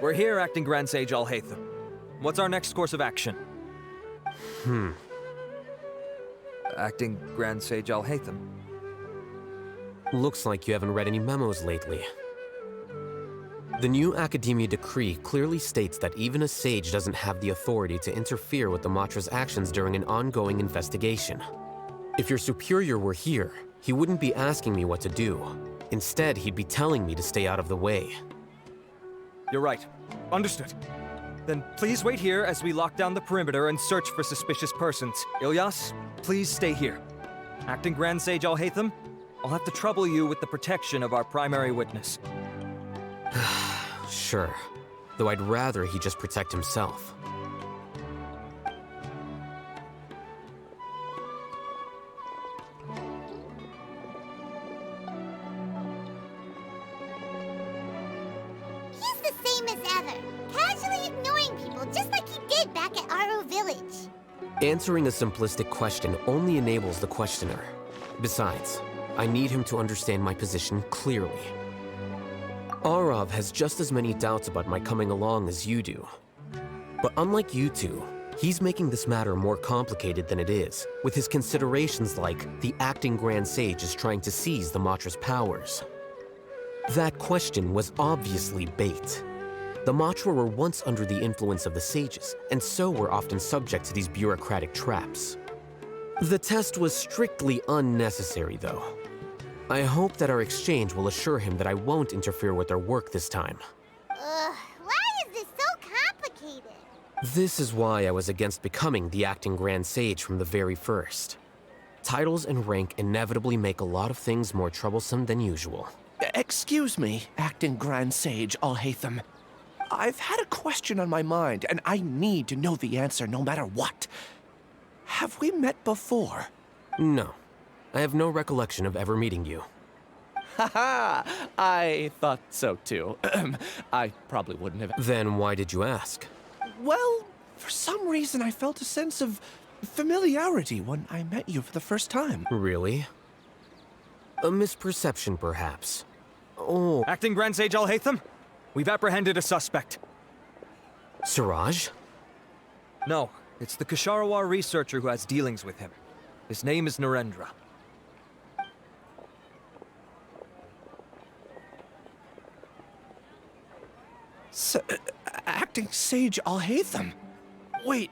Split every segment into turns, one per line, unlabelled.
We're here, Acting Grand Sage Alhaitham. What's our next course of action? Acting Grand Sage Alhaitham.
Looks like you haven't read any memos lately. The new Academia decree clearly states that even a sage doesn't have the authority to interfere with the Matra's actions during an ongoing investigation. If your superior were here, he wouldn't be asking me what to do. Instead, he'd be telling me to stay out of the way.
You're right. Understood. Then please wait here as we lock down the perimeter and search for suspicious persons. Ilyas, please stay here. Acting Grand Sage Alhaitham, I'll have to trouble you with the protection of our primary witness.
Sure. Though I'd rather he just protect himself.
He's the same as ever, casually ignoring people just like he did back at Aro Village.
Answering a simplistic question only enables the questioner. Besides, I need him to understand my position clearly. Arav has just as many doubts about my coming along as you do. But unlike you two, he's making this matter more complicated than it is, with his considerations like the acting Grand Sage is trying to seize the Matra's powers. That question was obviously bait. The Matra were once under the influence of the sages, and so were often subject to these bureaucratic traps. The test was strictly unnecessary, though. I hope that our exchange will assure him that I won't interfere with their work this time.
Why is this so complicated?
This is why I was against becoming the acting Grand Sage from the very first. Titles and rank inevitably make a lot of things more troublesome than usual.
Excuse me, Acting Grand Sage Alhaitham. I've had a question on my mind, and I need to know the answer no matter what. Have we met before?
No. I have no recollection of ever meeting you.
Haha! I thought so too. I probably wouldn't have.
Then why did you ask?
Well, for some reason I felt a sense of familiarity when I met you for the first time.
Really? A misperception, perhaps. Oh.
Acting Grand Sage Alhaitham, we've apprehended a suspect.
Siraj?
No, it's the Ksharawar researcher who has dealings with him. His name is Narendra.
Acting Sage Alhaitham? Wait,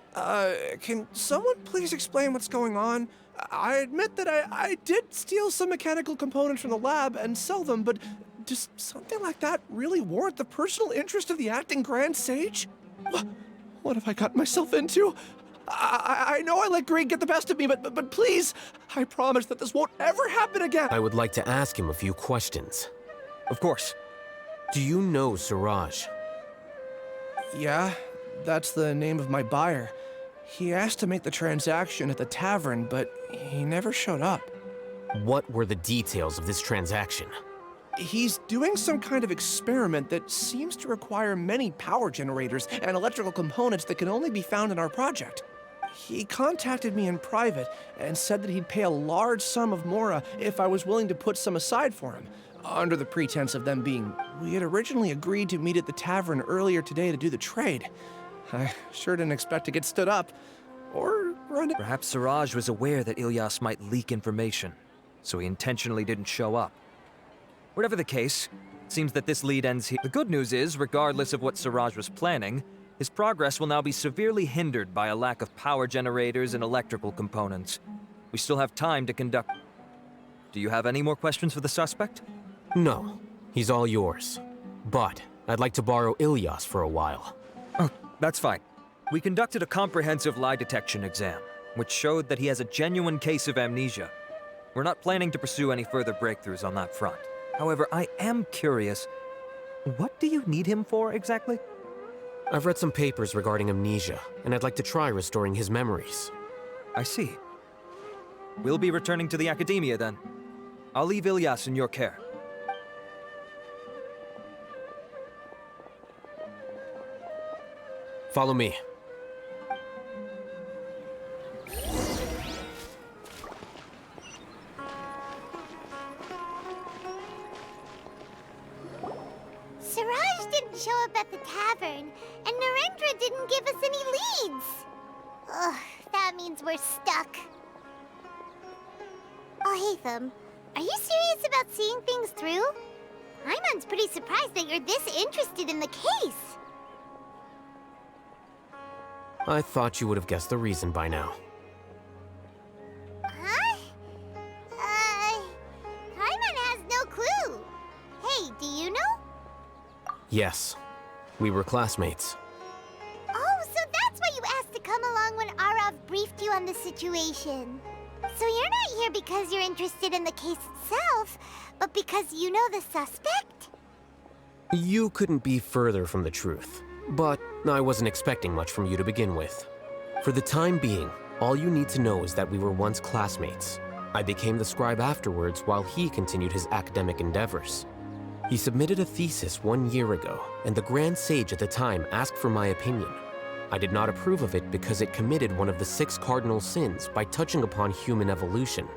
can someone please explain what's going on? I admit that I did steal some mechanical components from the lab and sell them, but does something like that really warrant the personal interest of the Acting Grand Sage? What have I gotten myself into? I know I let greed get the best of me, but please, I promise that this won't ever happen again.
I would like to ask him a few questions.
Of course.
Do you know Siraj?
Yeah, that's the name of my buyer. He asked to make the transaction at the tavern, but he never showed up.
What were the details of this transaction?
He's doing some kind of experiment that seems to require many power generators and electrical components that can only be found in our project. He contacted me in private and said that he'd pay a large sum of mora if I was willing to put some aside for him, under the pretense of them being... We had originally agreed to meet at the tavern earlier today to do the trade. I sure didn't expect to get stood up, or run it.
Perhaps Siraj was aware that Ilyas might leak information, so he intentionally didn't show up. Whatever the case, it seems that this lead ends here. The good news is, regardless of what Siraj was planning, his progress will now be severely hindered by a lack of power generators and electrical components. We still have time to conduct... Do you have any more questions for the suspect?
No. He's all yours. But I'd like to borrow Ilyas for a while.
Oh, that's fine. We conducted a comprehensive lie detection exam, which showed that he has a genuine case of amnesia. We're not planning to pursue any further breakthroughs on that front. However, I am curious, what do you need him for exactly?
I've read some papers regarding amnesia, and I'd like to try restoring his memories.
I see. We'll be returning to the Academia then. I'll leave Ilyas in your care.
Follow me.
Siraj didn't show up at the tavern, and Narendra didn't give us any leads. Ugh, that means we're stuck. Alhaitham, are you serious about seeing things through? Ayman's pretty surprised that you're this interested in the case.
I thought you would have guessed the reason by now.
Huh? Ayman has no clue. Hey, do you know?
Yes, we were classmates.
Oh, so that's why you asked to come along when Arav briefed you on the situation. So you're not here because you're interested in the case itself, but because you know the suspect?
You couldn't be further from the truth, but I wasn't expecting much from you to begin with. For the time being, all you need to know is that we were once classmates. I became the scribe afterwards while he continued his academic endeavors. He submitted a thesis 1 year ago, and the Grand Sage at the time asked for my opinion. I did not approve of it because it committed one of the 6 cardinal sins by touching upon human evolution.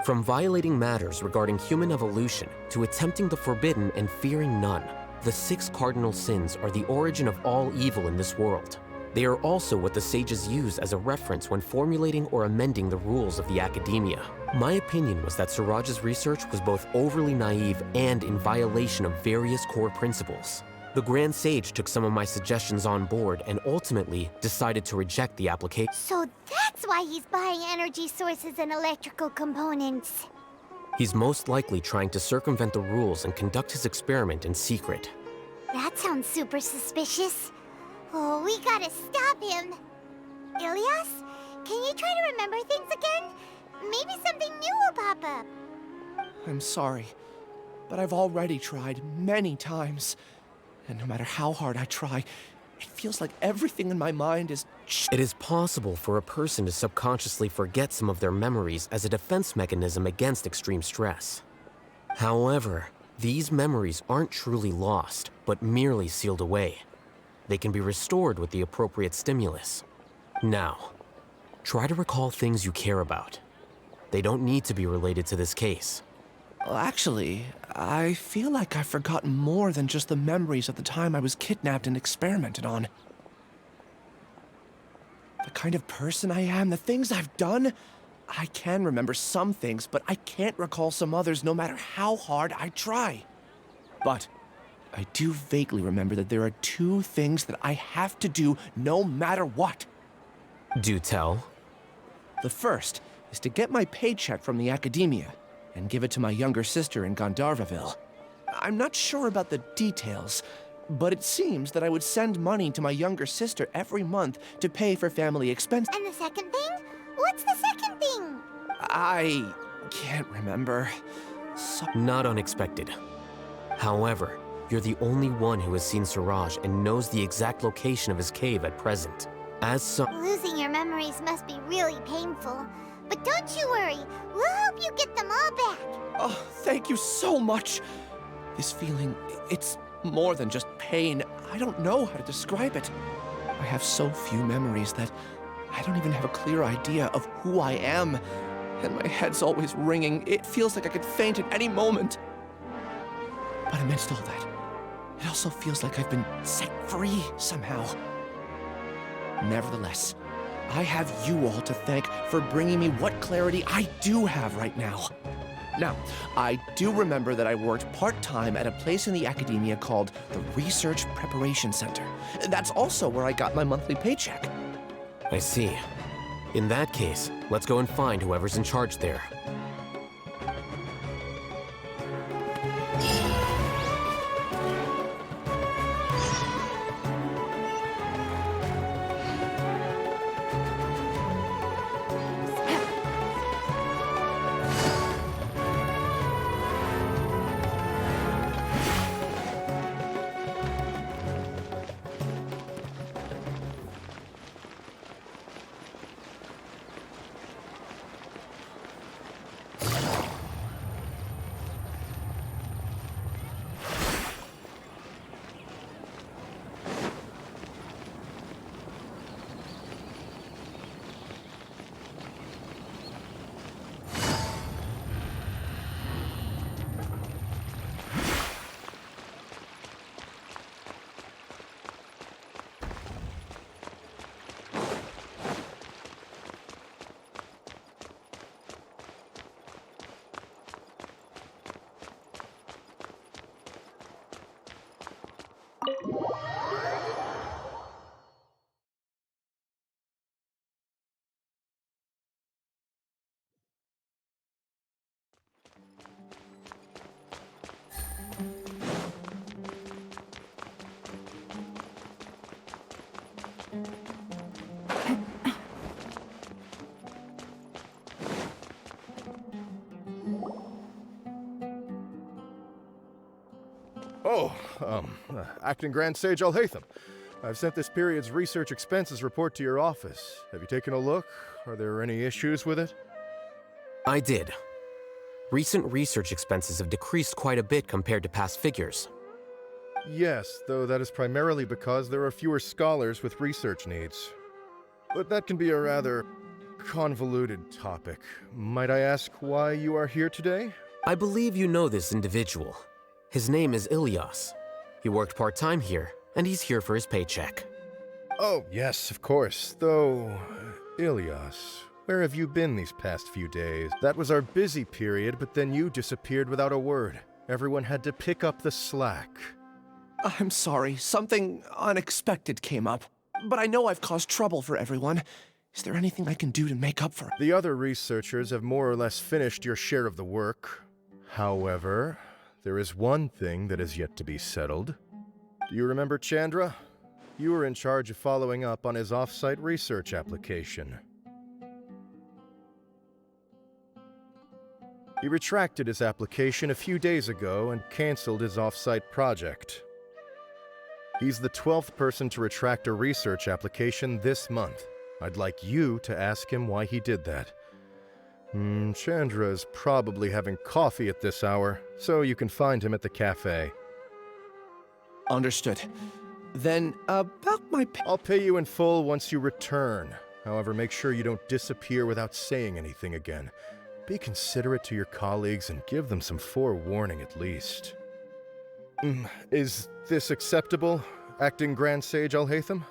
From violating matters regarding human evolution to attempting the forbidden and fearing none, the 6 cardinal sins are the origin of all evil in this world. They are also what the sages use as a reference when formulating or amending the rules of the academia. My opinion was that Suraj's research was both overly naive and in violation of various core principles. The Grand Sage took some of my suggestions on board and ultimately decided to reject the application.
So that's why he's buying energy sources and electrical components.
He's most likely trying to circumvent the rules and conduct his experiment in secret.
That sounds super suspicious. Oh, we gotta stop him. Ilyas, can you try to remember things again? Maybe something new will pop up.
I'm sorry, but I've already tried many times. And no matter how hard I try, it feels like everything in my mind is...
It is possible for a person to subconsciously forget some of their memories as a defense mechanism against extreme stress. However, these memories aren't truly lost, but merely sealed away. They can be restored with the appropriate stimulus. Now, try to recall things you care about. They don't need to be related to this case.
Well, actually, I feel like I've forgotten more than just the memories of the time I was kidnapped and experimented on. The kind of person I am, the things I've done, I can remember some things, but I can't recall some others no matter how hard I try. But I do vaguely remember that there are 2 things that I have to do no matter what.
Do tell.
The first is to get my paycheck from the academia and give it to my younger sister in Gandharvaville. I'm not sure about the details, but it seems that I would send money to my younger sister every month to pay for family expenses.
And the second thing? What's the second thing?
I can't remember.
Not unexpected. However, you're the only one who has seen Suraj and knows the exact location of his cave at present. As such,
Losing your memories must be really painful. But don't you worry, we'll help you get them all back.
Oh, thank you so much. This feeling, it's more than just pain. I don't know how to describe it. I have so few memories that I don't even have a clear idea of who I am. And my head's always ringing. It feels like I could faint at any moment. But amidst all that, it also feels like I've been set free somehow. Nevertheless, I have you all to thank for bringing me what clarity I do have right now. Now, I do remember that I worked part-time at a place in the academia called the Research Preparation Center. That's also where I got my monthly paycheck.
I see. In that case, let's go and find whoever's in charge there.
Oh, Acting Grand Sage Alhaitham. I've sent this period's research expenses report to your office. Have you taken a look? Are there any issues with it?
I did. Recent research expenses have decreased quite a bit compared to past figures.
Yes, though that is primarily because there are fewer scholars with research needs. But that can be a rather convoluted topic. Might I ask why you are here today?
I believe you know this individual. His name is Ilyas. He worked part-time here, and he's here for his paycheck.
Oh, yes, of course. Though, Ilyas, where have you been these past few days? That was our busy period, but then you disappeared without a word. Everyone had to pick up the slack.
I'm sorry, something unexpected came up. But I know I've caused trouble for everyone. Is there anything I can do to make up for it?
The other researchers have more or less finished your share of the work. However, there is one thing that is yet to be settled. Do you remember Chandra? You were in charge of following up on his off-site research application. He retracted his application a few days ago and canceled his off-site project. He's the 12th person to retract a research application this month. I'd like you to ask him why he did that. Chandra is probably having coffee at this hour, so you can find him at the cafe.
Understood. Then, about my
I'll pay you in full once you return. However, make sure you don't disappear without saying anything again. Be considerate to your colleagues and give them some forewarning at least. Is this acceptable, Acting Grand Sage Alhaitham?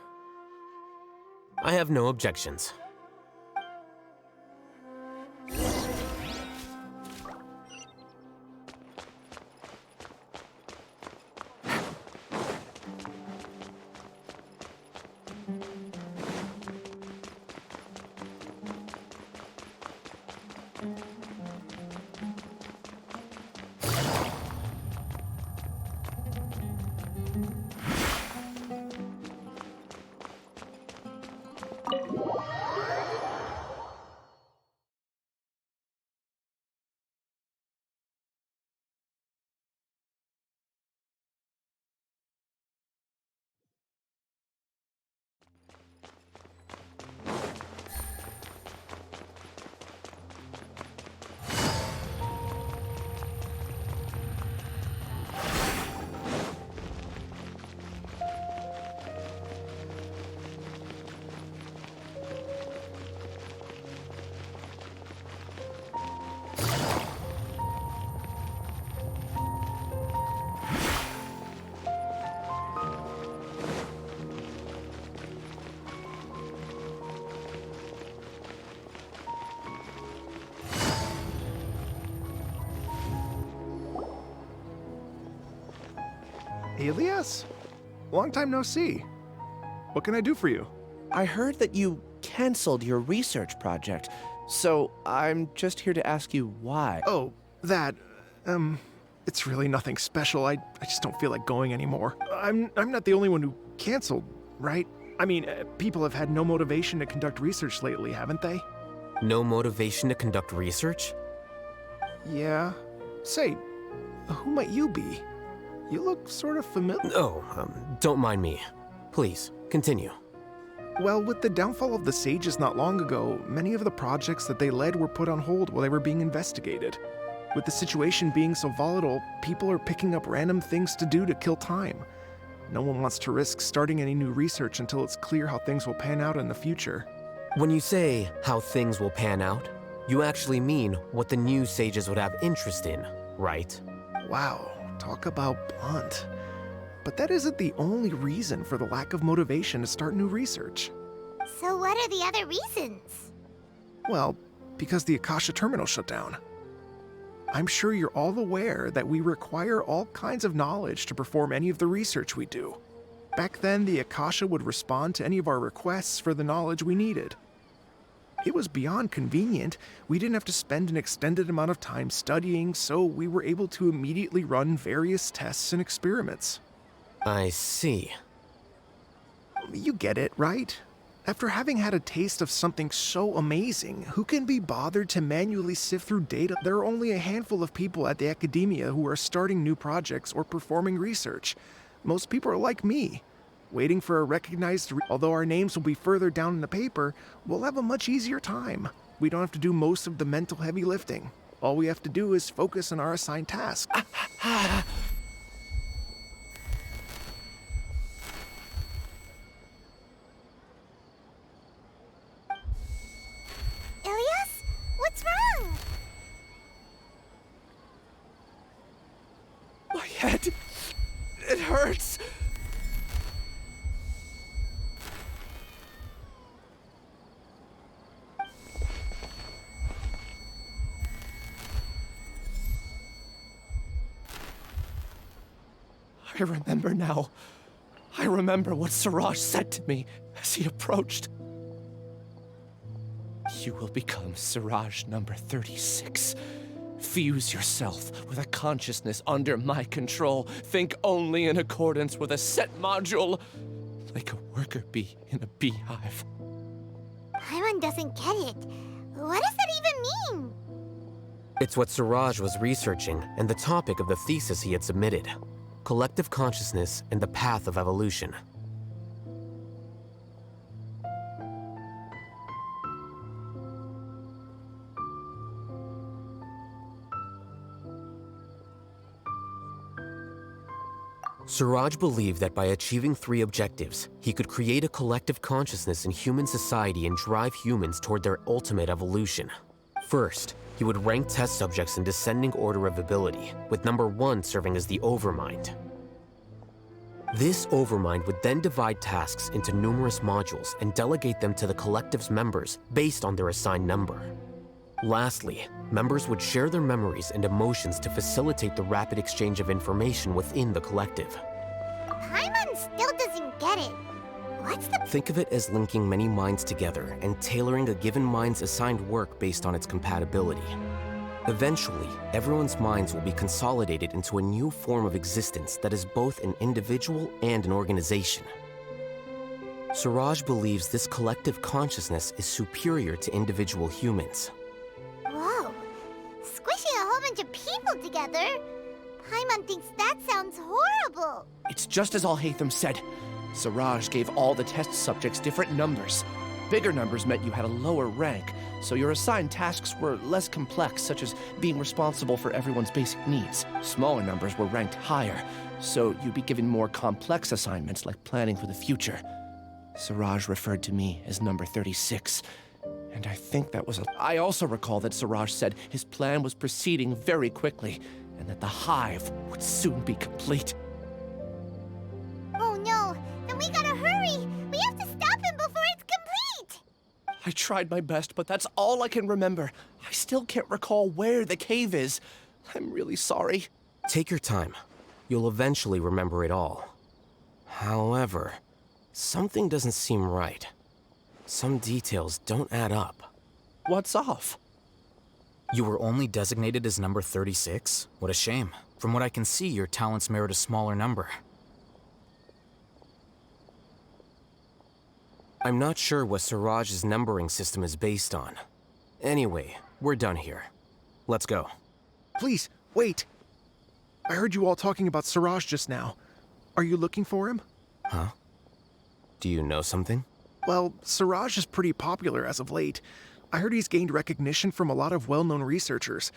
I have no objections.
Ilyas? Long time no see. What can I do for you?
I heard that you canceled your research project, so I'm just here to ask you why.
Oh, that, it's really nothing special. I just don't feel like going anymore. I'm not the only one who canceled, right? I mean, people have had no motivation to conduct research lately, haven't they?
No motivation to conduct research?
Yeah. Say, who might you be? You look sort of familiar.
Oh, don't mind me. Please, continue.
Well, with the downfall of the Sages not long ago, many of the projects that they led were put on hold while they were being investigated. With the situation being so volatile, people are picking up random things to do to kill time. No one wants to risk starting any new research until it's clear how things will pan out in the future.
When you say how things will pan out, you actually mean what the new sages would have interest in, right?
Wow, talk about blunt. But that isn't the only reason for the lack of motivation to start new research.
So what are the other reasons?
Well, because the Akasha terminal shut down. I'm sure you're all aware that we require all kinds of knowledge to perform any of the research we do. Back then, the Akasha would respond to any of our requests for the knowledge we needed. It was beyond convenient. We didn't have to spend an extended amount of time studying, so we were able to immediately run various tests and experiments.
I see.
You get it, right? After having had a taste of something so amazing, who can be bothered to manually sift through data? There are only a handful of people at the academia who are starting new projects or performing research. Most people are like me, waiting for a recognized although our names will be further down in the paper, we'll have a much easier time. We don't have to do most of the mental heavy lifting. All we have to do is focus on our assigned task.
Ilias? What's wrong?
My head. It hurts. I remember now. I remember what Siraj said to me as he approached. You will become Siraj number 36. Fuse yourself with a consciousness under my control. Think only in accordance with a set module, like a worker bee in a beehive.
Paimon doesn't get it. What does that even mean?
It's what Siraj was researching and the topic of the thesis he had submitted. Collective consciousness and the path of evolution. Siraj believed that by achieving 3 objectives, he could create a collective consciousness in human society and drive humans toward their ultimate evolution. First, he would rank test subjects in descending order of ability, with number 1 serving as the Overmind. This Overmind would then divide tasks into numerous modules and delegate them to the collective's members based on their assigned number. Lastly, members would share their memories and emotions to facilitate the rapid exchange of information within the collective.
Paimon still doesn't get it. What's the...
Think of it as linking many minds together and tailoring a given mind's assigned work based on its compatibility. Eventually, everyone's minds will be consolidated into a new form of existence that is both an individual and an organization. Siraj believes this collective consciousness is superior to individual humans.
Whoa. Squishing a whole bunch of people together? Paimon thinks that sounds horrible.
It's just as Alhaitham said. Siraj gave all the test subjects different numbers. Bigger numbers meant you had a lower rank, so your assigned tasks were less complex, such as being responsible for everyone's basic needs. Smaller numbers were ranked higher, so you'd be given more complex assignments like planning for the future. Siraj referred to me as number 36, and I think that was I also recall that Siraj said his plan was proceeding very quickly, and that the hive would soon be complete.
Oh no, then we gotta hurry. We have to stop him before it's complete.
I tried my best, but that's all I can remember. I still can't recall where the cave is. I'm really sorry.
Take your time. You'll eventually remember it all. However, something doesn't seem right. Some details don't add up.
What's off?
You were only designated as number 36? What a shame. From what I can see, your talents merit a smaller number.
I'm not sure what Siraj's numbering system is based on. Anyway, we're done here. Let's go.
Please, wait. I heard you all talking about Siraj just now. Are you looking for him?
Huh? Do you know something?
Well, Siraj is pretty popular as of late. I heard he's gained recognition from a lot of well-known researchers.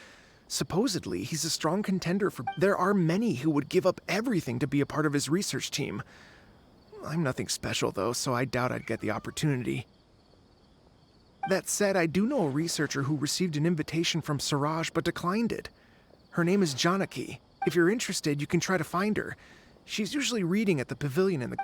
Supposedly, he's a strong contender for... There are many who would give up everything to be a part of his research team. I'm nothing special, though, so I doubt I'd get the opportunity. That said, I do know a researcher who received an invitation from Siraj but declined it. Her name is Janaki. If you're interested, you can try to find her. She's usually reading at the pavilion in the...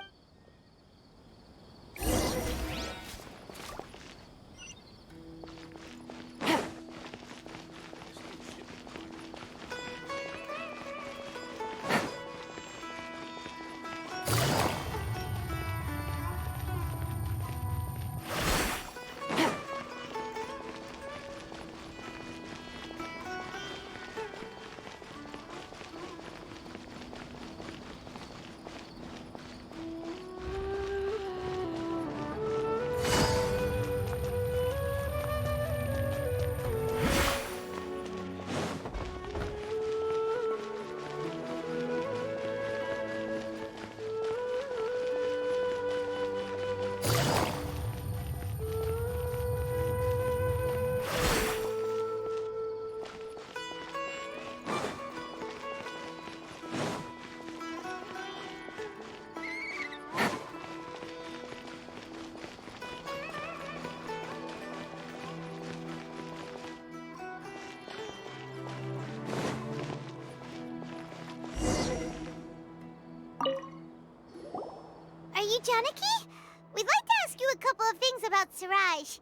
you Janaki? We'd like to ask you a couple of things about Siraj.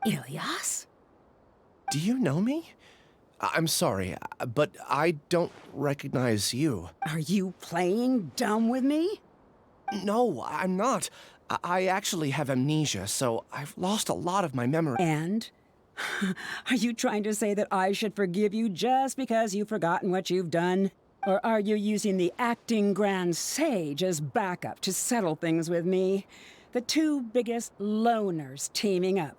Ilyas?
Do you know me? I'm sorry, but I don't recognize you.
Are you playing dumb with me?
No, I'm not. I actually have amnesia, so I've lost a lot of my memory.
And? Are you trying to say that I should forgive you just because you've forgotten what you've done? Or are you using the acting grand sage as backup to settle things with me? The two biggest loners teaming up.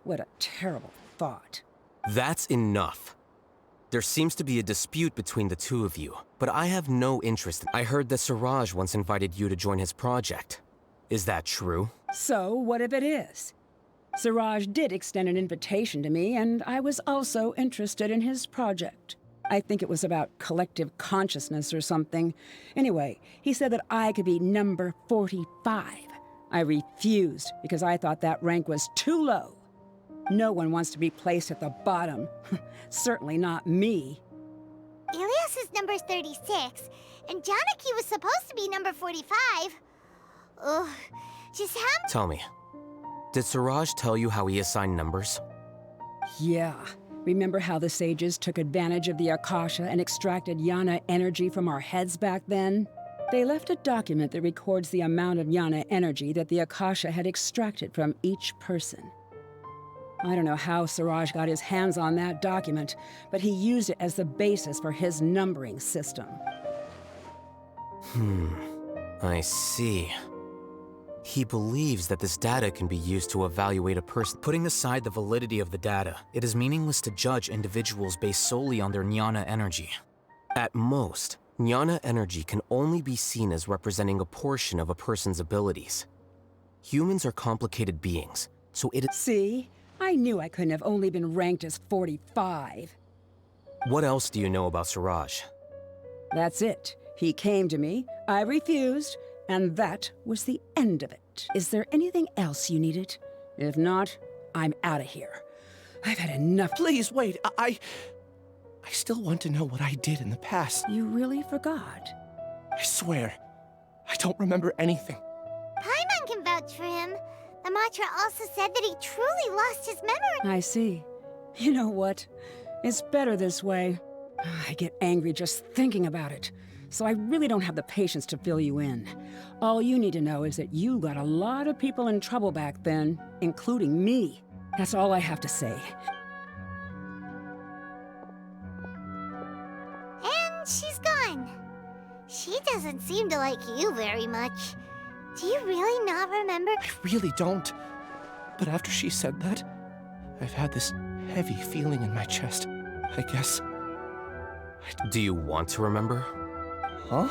What a terrible thought.
That's enough. There seems to be a dispute between the two of you, but I have no interest. I heard that Siraj once invited you to join his project. Is that true?
So, what if it is? Siraj did extend an invitation to me, and I was also interested in his project. I think it was about collective consciousness or something. Anyway, he said that I could be number 45. I refused because I thought that rank was too low. No one wants to be placed at the bottom. Certainly not me.
Ilias is number 36, and Janaki was supposed to be number 45. Ugh, just how...
Tell me, did Siraj tell you how he assigned numbers?
Yeah. Remember how the sages took advantage of the Akasha and extracted Yana energy from our heads back then? They left a document that records the amount of Yana energy that the Akasha had extracted from each person. I don't know how Siraj got his hands on that document, but he used it as the basis for his numbering system.
I see. He believes that this data can be used to evaluate a person. Putting aside the validity of the data, it is meaningless to judge individuals based solely on their Jnana energy. At most, Jnana energy can only be seen as representing a portion of a person's abilities. Humans are complicated beings, so it is—
See? I knew I couldn't have only been ranked as 45.
What else do you know about Siraj?
That's it. He came to me, I refused, and that was the end of it. Is there anything else you needed? If not, I'm out of here. I've had enough.
Please, wait. I still want to know what I did in the past.
You really forgot?
I swear, I don't remember anything.
Paimon can vouch for him. The mantra also said that he truly lost his memory.
I see. You know what? It's better this way. I get angry just thinking about it. So I really don't have the patience to fill you in. All you need to know is that you got a lot of people in trouble back then, including me. That's all I have to say.
And she's gone. She doesn't seem to like you very much. Do you really not remember?
I really don't. But after she said that, I've had this heavy feeling in my chest. I guess.
Do you want to remember?
Huh?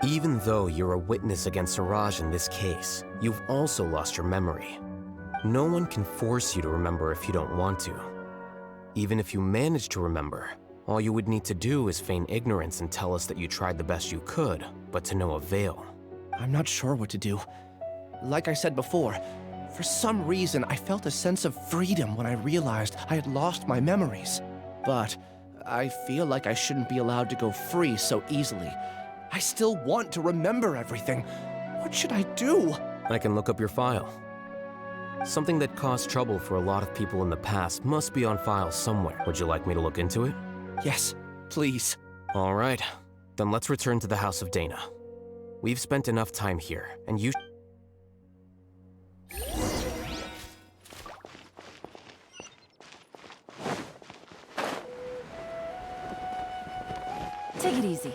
Even though you're a witness against Siraj in this case, you've also lost your memory. No one can force you to remember if you don't want to. Even if you manage to remember, all you would need to do is feign ignorance and tell us that you tried the best you could, but to no avail.
I'm not sure what to do. Like I said before, for some reason I felt a sense of freedom when I realized I had lost my memories. But I feel like I shouldn't be allowed to go free so easily. I still want to remember everything. What should I do?
I can look up your file. Something that caused trouble for a lot of people in the past must be on file somewhere. Would you like me to look into it?
Yes, please.
All right, then let's return to the House of Dana. We've spent enough time here, and you—
Take it easy.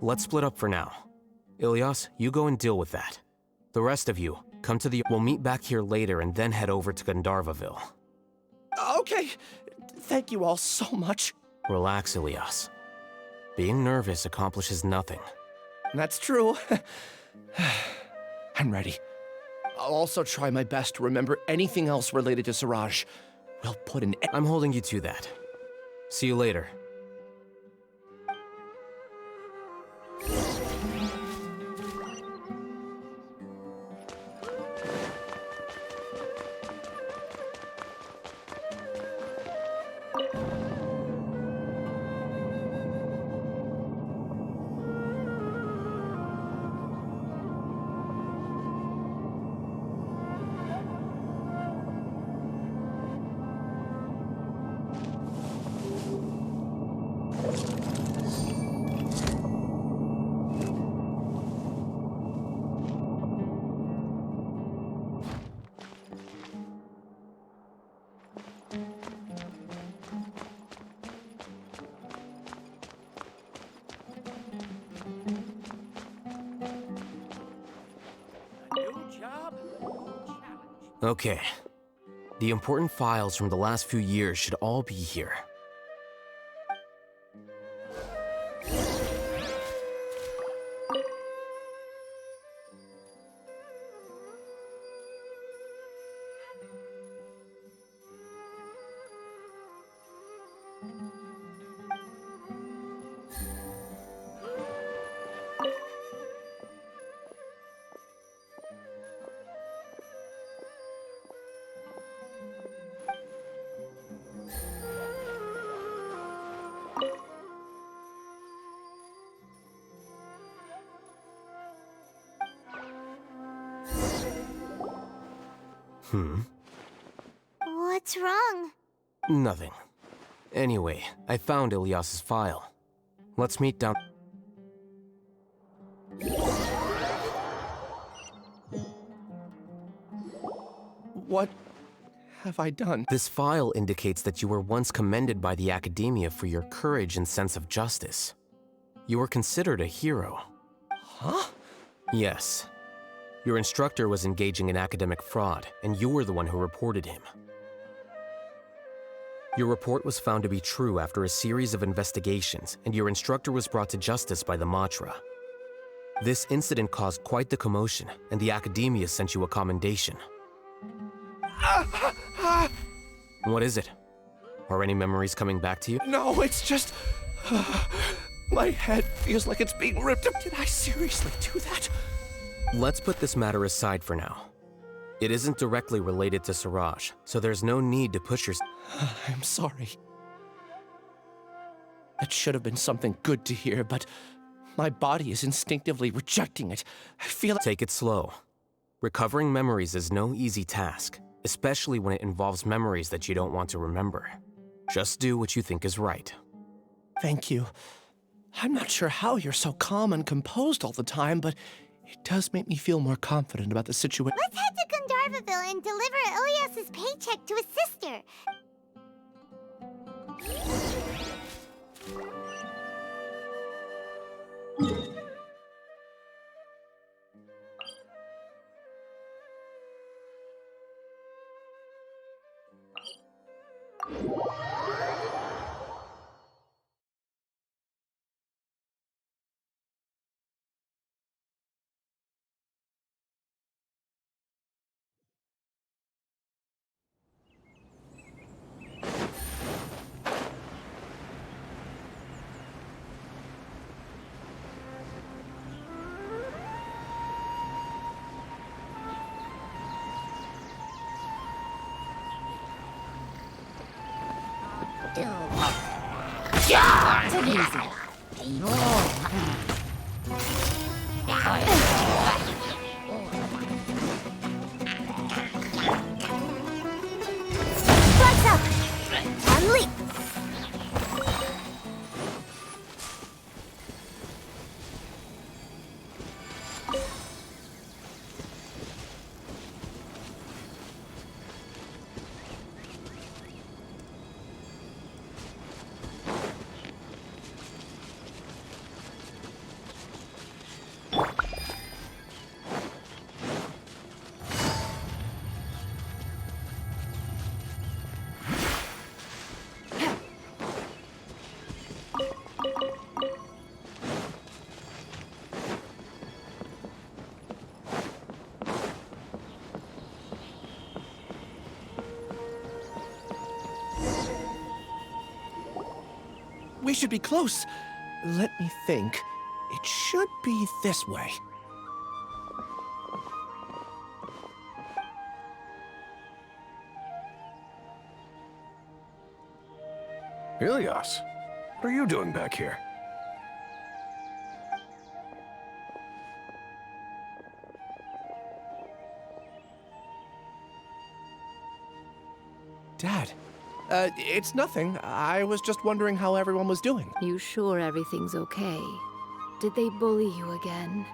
Let's split up for now. Ilyas, you go and deal with that. The rest of you, come to the... We'll meet back here later and then head over to Gandharvaville.
Okay. Thank you all so much.
Relax, Ilyas. Being nervous accomplishes nothing.
That's true. I'm ready. I'll also try my best to remember anything else related to Siraj. We'll put an...
I'm holding you to that. See you later. Okay. The important files from the last few years should all be here.
What's wrong?
Nothing. Anyway, I found Ilyas's file. Let's meet down...
What have I done?
This file indicates that you were once commended by the Academia for your courage and sense of justice. You were considered a hero.
Huh?
Yes. Your instructor was engaging in academic fraud, and you were the one who reported him. Your report was found to be true after a series of investigations, and your instructor was brought to justice by the Matra. This incident caused quite the commotion, and the Academia sent you a commendation. What is it? Are any memories coming back to you?
No, it's just... my head feels like it's being ripped up. Did I seriously do that?
Let's put this matter aside for now. It isn't directly related to Siraj, so there's no need to push yourself.
I'm sorry. That should have been something good to hear, but my body is instinctively rejecting it. I feel...
Take it slow. Recovering memories is no easy task, especially when it involves memories that you don't want to remember. Just do what you think is right.
Thank you. I'm not sure how you're so calm and composed all the time, but it does make me feel more confident about the situation.
Let's head to Gandharvaville and deliver Ilyas's paycheck to his sister. Flags up! And leap!
We should be close. Let me think. It should be this way.
Ilias, what are you doing back here?
Dad, it's nothing. I was just wondering how everyone was doing.
You sure everything's okay? Did they bully you again?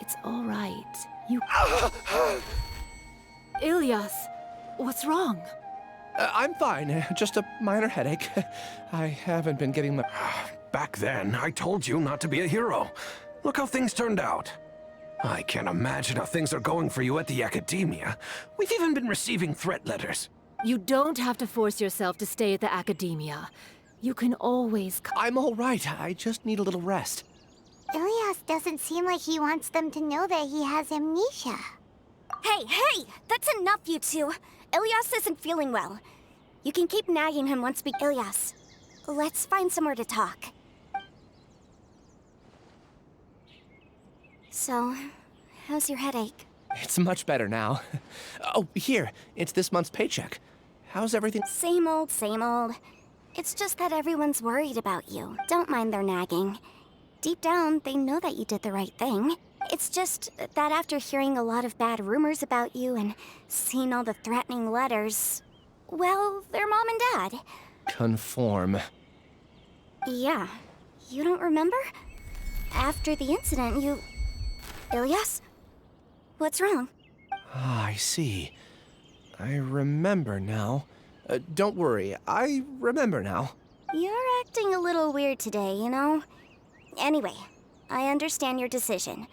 It's all right. You... Ilias, what's wrong?
I'm fine. Just a minor headache. I haven't been getting the...
Back then, I told you not to be a hero. Look how things turned out. I can't imagine how things are going for you at the Academia. We've even been receiving threat letters.
You don't have to force yourself to stay at the Academia. You can always...
I'm all right. I just need a little rest.
Ilias doesn't seem like he wants them to know that he has amnesia.
Hey! That's enough, you two! Ilias isn't feeling well. You can keep nagging him once we... Ilias, let's find somewhere to talk. So, how's your headache?
It's much better now. Oh, here. It's this month's paycheck. How's everything?
Same old, same old. It's just that everyone's worried about you. Don't mind their nagging. Deep down, they know that you did the right thing. It's just that after hearing a lot of bad rumors about you and seeing all the threatening letters, well, they're mom and dad.
Conform.
Yeah. You don't remember? After the incident, you... Ilias? What's wrong?
Ah, I see. I remember now. Don't worry, I remember now.
You're acting a little weird today, you know? Anyway, I understand your decision,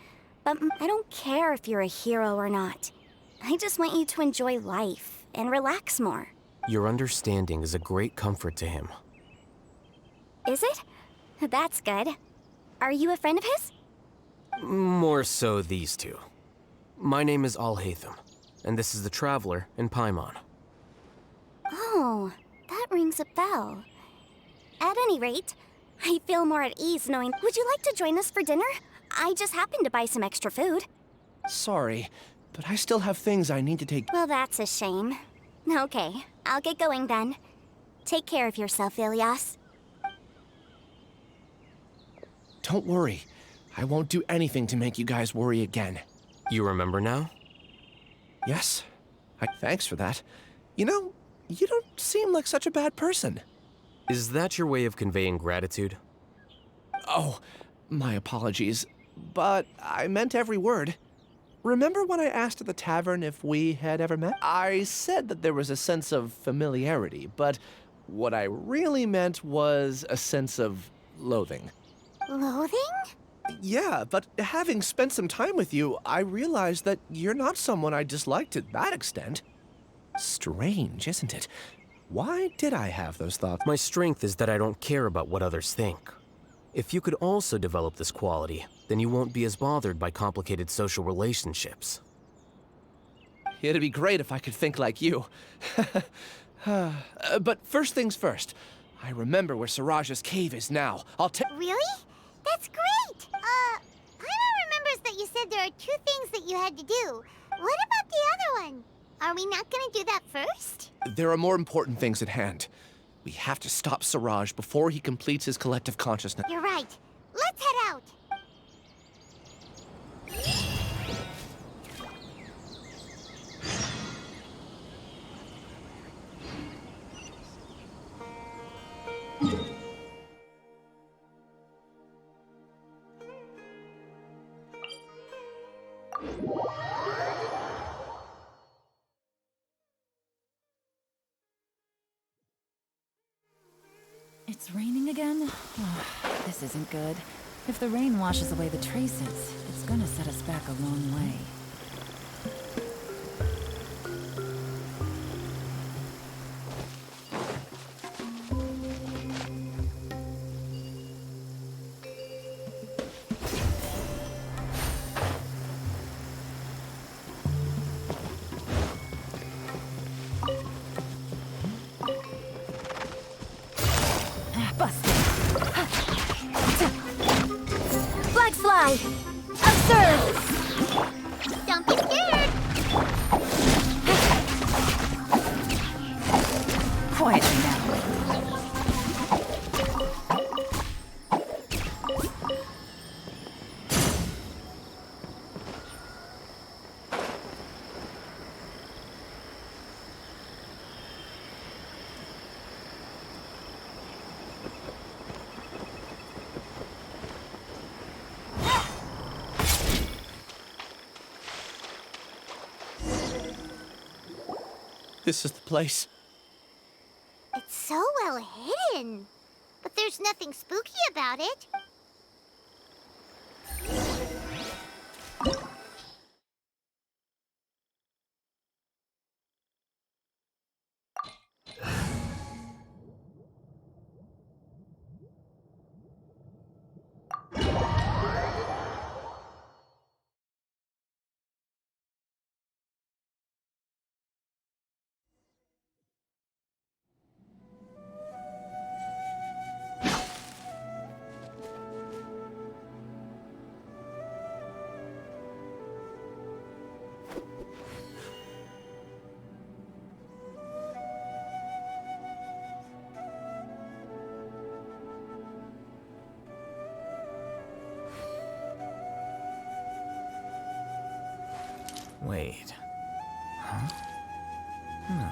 but I don't care if you're a hero or not. I just want you to enjoy life and relax more.
Your understanding is a great comfort to him.
Is it? That's good. Are you a friend of his?
More so these two. My name is Alhaitham, and this is the Traveler in Paimon.
Oh, that rings a bell. At any rate, I feel more at ease knowing... Would you like to join us for dinner? I just happened to buy some extra food.
Sorry, but I still have things I need to take...
Well, that's a shame. Okay, I'll get going then. Take care of yourself, Ilias.
Don't worry. I won't do anything to make you guys worry again.
You remember now?
Yes. Thanks for that. You know, you don't seem like such a bad person.
Is that your way of conveying gratitude?
Oh, my apologies. But I meant every word. Remember when I asked at the tavern if we had ever met? I said that there was a sense of familiarity, but what I really meant was a sense of loathing.
Loathing?
Yeah, but having spent some time with you, I realized that you're not someone I dislike to that extent. Strange, isn't it? Why did I have those thoughts?
My strength is that I don't care about what others think. If you could also develop this quality, then you won't be as bothered by complicated social relationships.
It'd be great if I could think like you. But first things first. I remember where Siraj's cave is now.
Really? That's great! Paimon remembers that you said there are 2 things that you had to do. What about the other one? Are we not gonna do that first?
There are more important things at hand. We have to stop Siraj before he completes his collective consciousness.
You're right. Let's head out!
It's raining again? Oh, this isn't good. If the rain washes away the traces, it's gonna set us back a long way. Busted! serve!
Don't be scared.
Quietly now.
This is the place.
It's so well hidden. But there's nothing spooky about it.
Wait. Huh? No.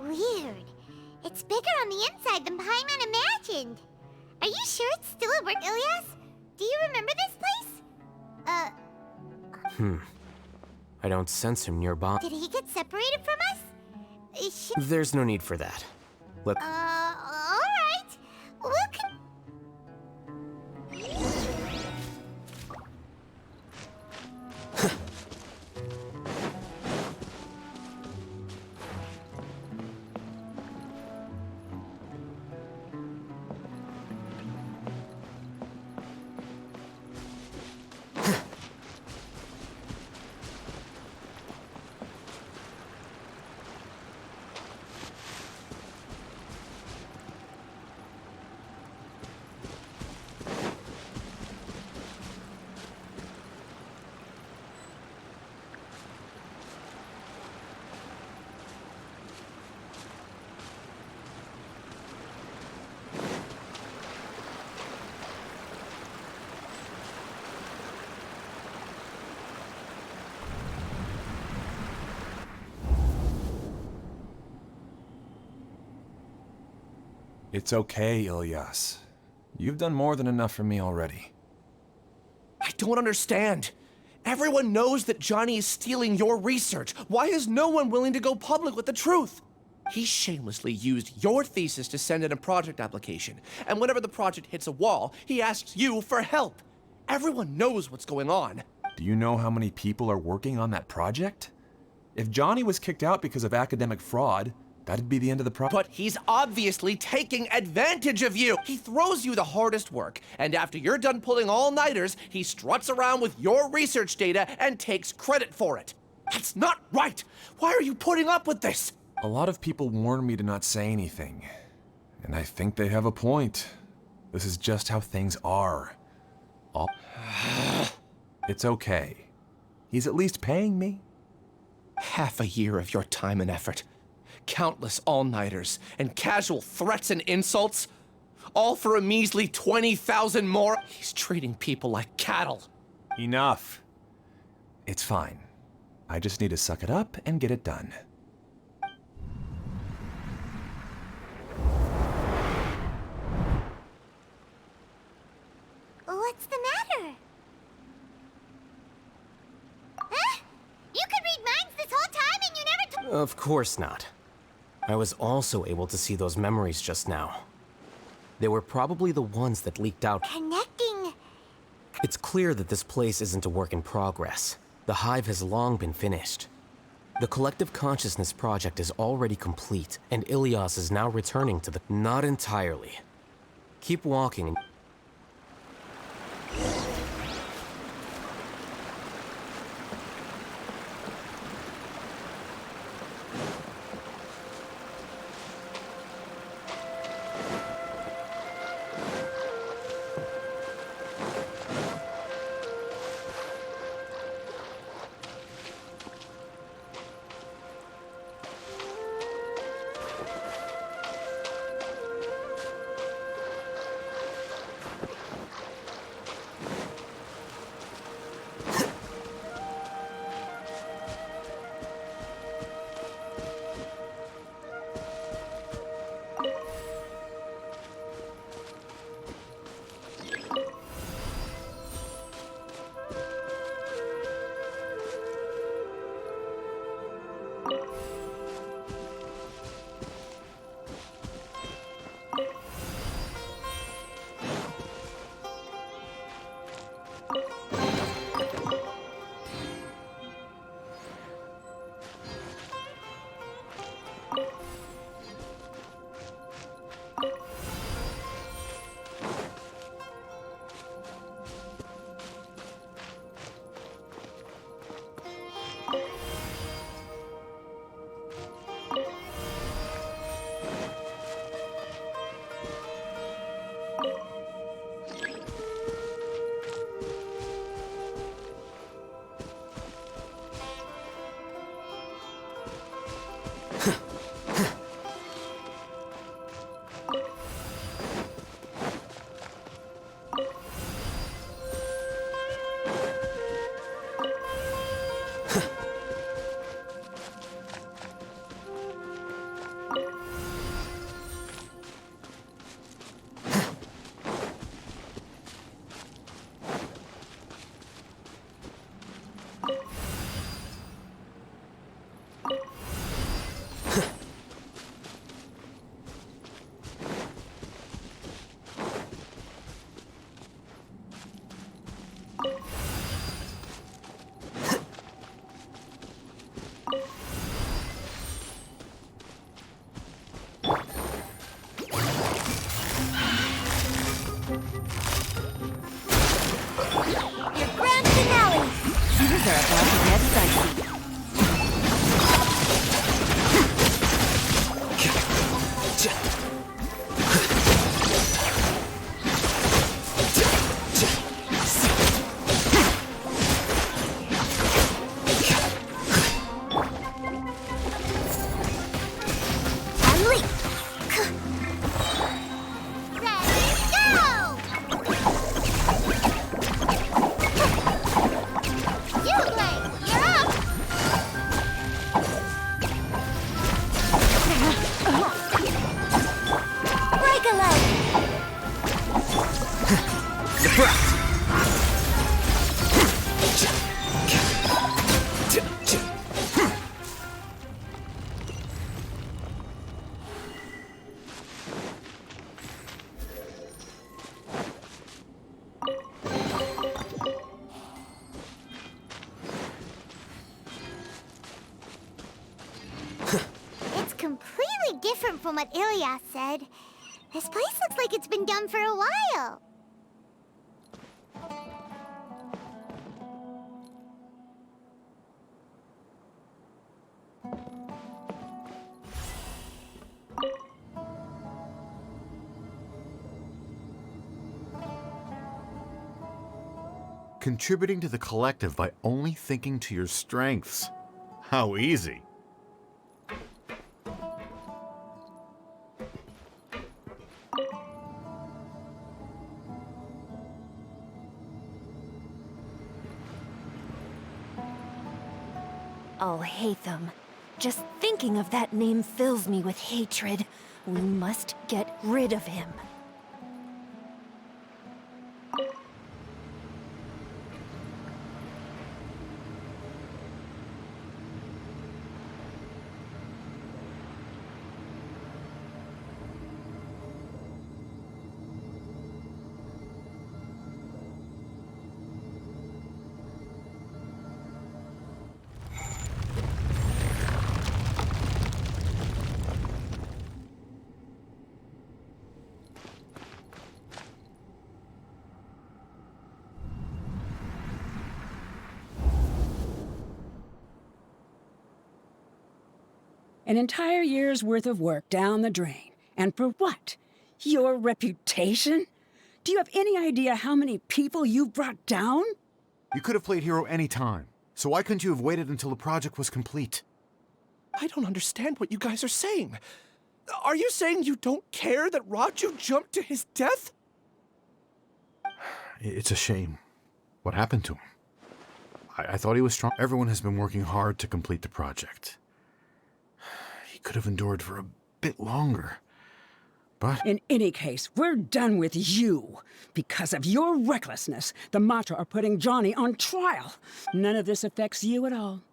Weird. It's bigger on the inside than Paimon imagined. Are you sure it's still at work, Ilyas? Do you remember this place?
I don't sense him nearby.
Did he get separated from us?
There's no need for that.
All right. We'll
It's okay, Ilyas. You've done more than enough for me already.
I don't understand. Everyone knows that Johnny is stealing your research. Why is no one willing to go public with the truth? He shamelessly used your thesis to send in a project application, and whenever the project hits a wall, he asks you for help. Everyone knows what's going on.
Do you know how many people are working on that project? If Johnny was kicked out because of academic fraud, that'd be the end of the project.
But he's obviously taking advantage of you. He throws you the hardest work, and after you're done pulling all-nighters, he struts around with your research data and takes credit for it. That's not right. Why are you putting up with this?
A lot of people warn me to not say anything, and I think they have a point. This is just how things are. It's okay. He's at least paying me.
Half a year of your time and effort. Countless all-nighters and casual threats and insults, all for a measly 20,000 more. He's treating people like cattle.
Enough. It's fine. I just need to suck it up and get it done.
What's the matter? Huh? You could read minds this whole time and you never
Of course not. I was also able to see those memories just now. They were probably the ones that leaked out.
Connecting.
It's clear that this place isn't a work in progress. The hive has long been finished. The Collective Consciousness project is already complete, and Ilias is now returning to the... Not entirely. Keep walking and...
Different from what Ilias said. This place looks like it's been done for a while.
Contributing to the collective by only thinking to your strengths. How easy.
Alhaitham. Just thinking of that name fills me with hatred. We must get rid of him.
An entire year's worth of work down the drain. And for what? Your reputation? Do you have any idea how many people you've brought down?
You could have played hero any time, so why couldn't you have waited until the project was complete?
I don't understand what you guys are saying. Are you saying you don't care that Raju jumped to his death?
It's a shame. What happened to him? I thought he was strong. Everyone has been working hard to complete the project. He could have endured for a bit longer. But
in any case, we're done with you. Because of your recklessness, the Matra are putting Johnny on trial. None of this affects you at all.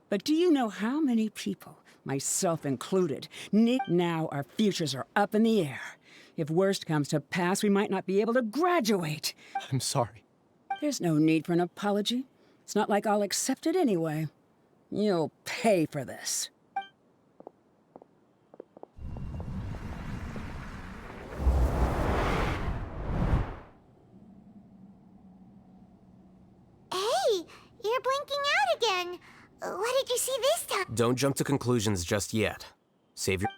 But do you know how many people, myself included, need now our futures are up in the air? If worst comes to pass, we might not be able to graduate.
I'm sorry.
There's no need for an apology. It's not like I'll accept it anyway. You'll pay for this.
Hey, you're blinking out again. What did you see this time?
Don't jump to conclusions just yet. Save your...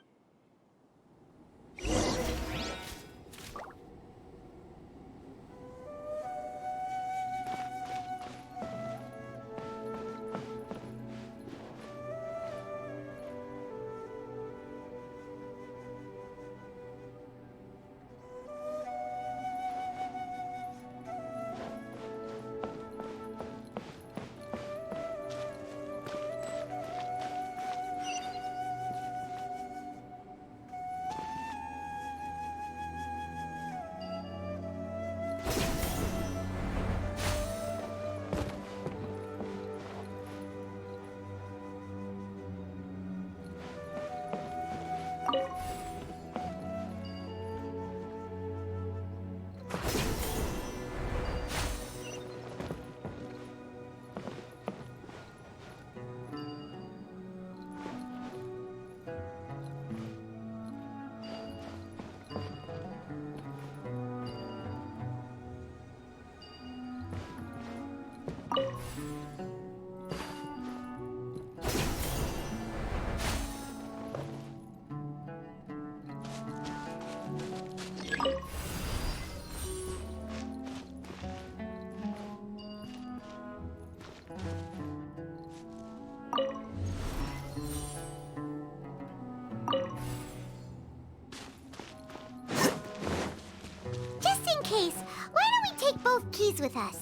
Just in case, why don't we take both keys with us?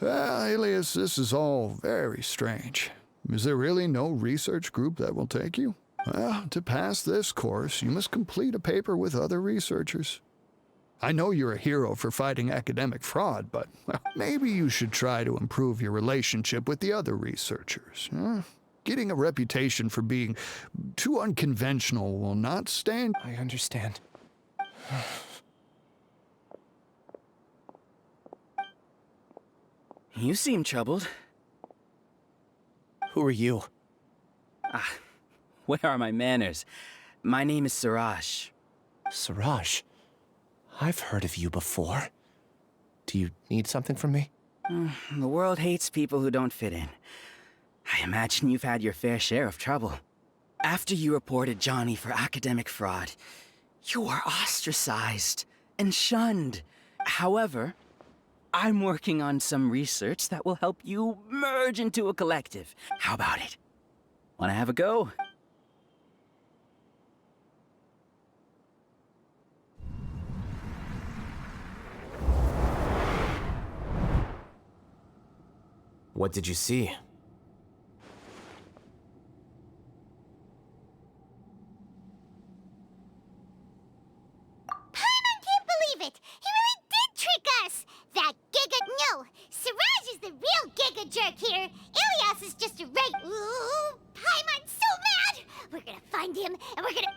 Well, Alias, this is all very strange. Is there really no research group that will take you? Well, to pass this course, you must complete a paper with other researchers. I know you're a hero for fighting academic fraud, but well, maybe you should try to improve your relationship with the other researchers. Getting a reputation for being too unconventional will not stand...
I understand.
You seem troubled.
Who are you?
Where are my manners? My name is Suraj.
Suraj? I've heard of you before. Do you need something from me?
The world hates people who don't fit in. I imagine you've had your fair share of trouble. After you reported Johnny for academic fraud, you were ostracized and shunned. However, I'm working on some research that will help you merge into a collective. How about it? Wanna have a go?
What did you see?
Paimon can't believe it! He really did trick us! That No! Siraj is the real Giga Jerk here! Ilias is just a Ooh! Paimon's so mad! We're gonna find him, and we're gonna...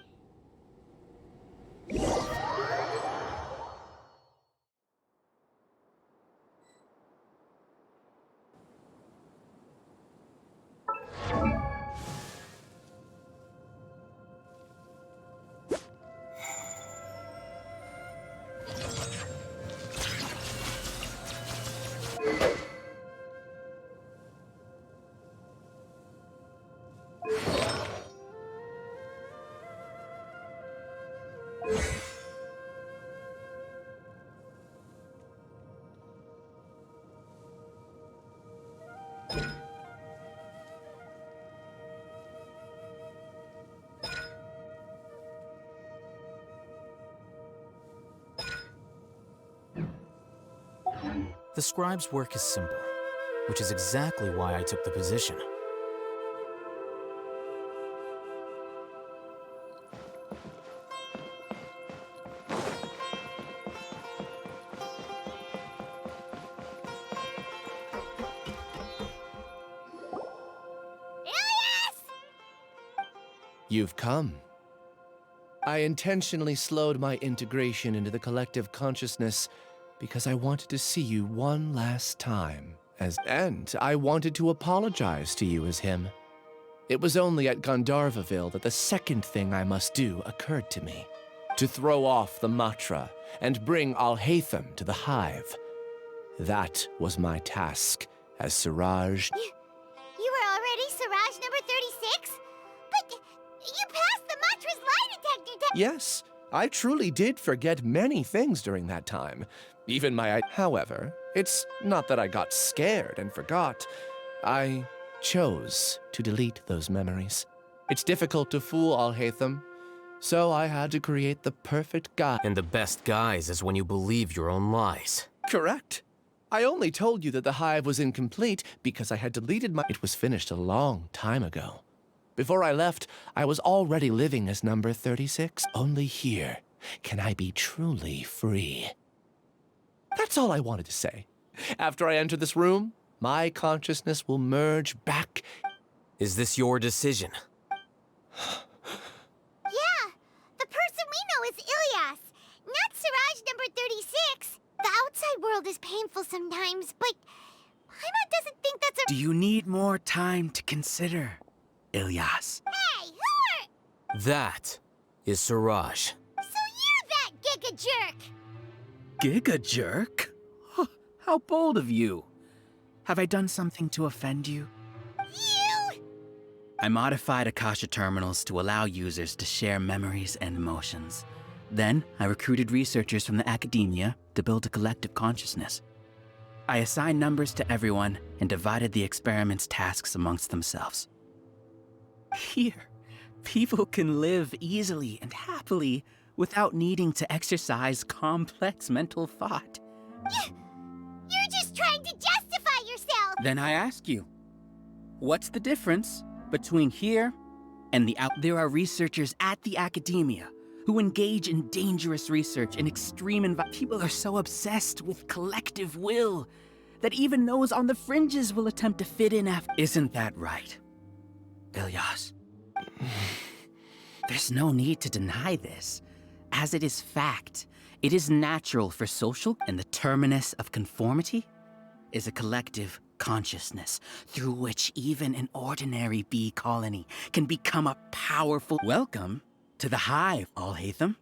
The scribe's work is simple, which is exactly why I took the position.
You've come. I intentionally slowed my integration into the collective consciousness because I wanted to see you one last time, and I wanted to apologize to you as him. It was only at Gandharvaville that the second thing I must do occurred to me. To throw off the Matra and bring Alhaitham to the hive. That was my task as Siraj.
You were already Siraj number 36? But you passed the Matra's lie detector test.
Yes, I truly did forget many things during that time. Even my... However, it's not that I got scared and forgot. I chose to delete those memories. It's difficult to fool Alhaitham, so I had to create the perfect guise.
And the best guise is when you believe your own lies.
Correct. I only told you that the hive was incomplete because I had deleted my... It was finished a long time ago. Before I left, I was already living as number 36. Only here can I be truly free. That's all I wanted to say. After I enter this room, my consciousness will merge back.
Is this your decision?
Yeah, the person we know is Ilias, not Siraj number 36. The outside world is painful sometimes, but Paimon doesn't think that's a...
Do you need more time to consider, Ilias?
Hey, who are...
That is Siraj.
So you're that Giga Jerk!
Giga Jerk? How bold of you. Have I done something to offend you?
You!
I modified Akasha terminals to allow users to share memories and emotions. Then, I recruited researchers from the academia to build a collective consciousness. I assigned numbers to everyone and divided the experiment's tasks amongst themselves. Here, people can live easily and happily without needing to exercise complex mental thought.
You're just trying to justify yourself!
Then I ask you, what's the difference between here and the out? There are researchers at the academia who engage in dangerous research in extreme People are so obsessed with collective will that even those on the fringes will attempt to fit in after. Isn't that right, Ilias? There's no need to deny this, as it is fact. It is natural for social, and the terminus of conformity is a collective consciousness through which even an ordinary bee colony can become a powerful... Welcome to the hive, Alhaitham.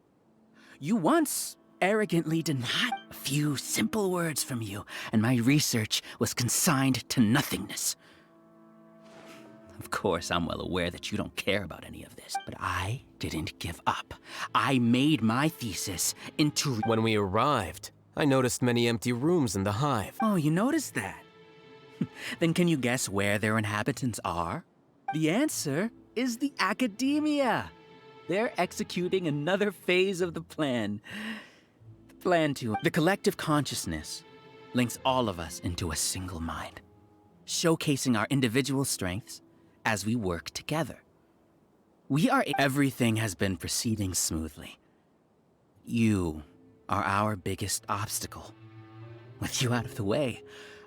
You once arrogantly denied a few simple words from you, and my research was consigned to nothingness. Of course, I'm well aware that you don't care about any of this, but I didn't give up. I made my thesis into...
When we arrived, I noticed many empty rooms in the hive.
Oh, you noticed that? Then can you guess where their inhabitants are? The answer is the academia. They're executing another phase of the plan. The collective consciousness links all of us into a single mind, showcasing our individual strengths as we work together. Everything has been proceeding smoothly. You are our biggest obstacle. With you out of the way,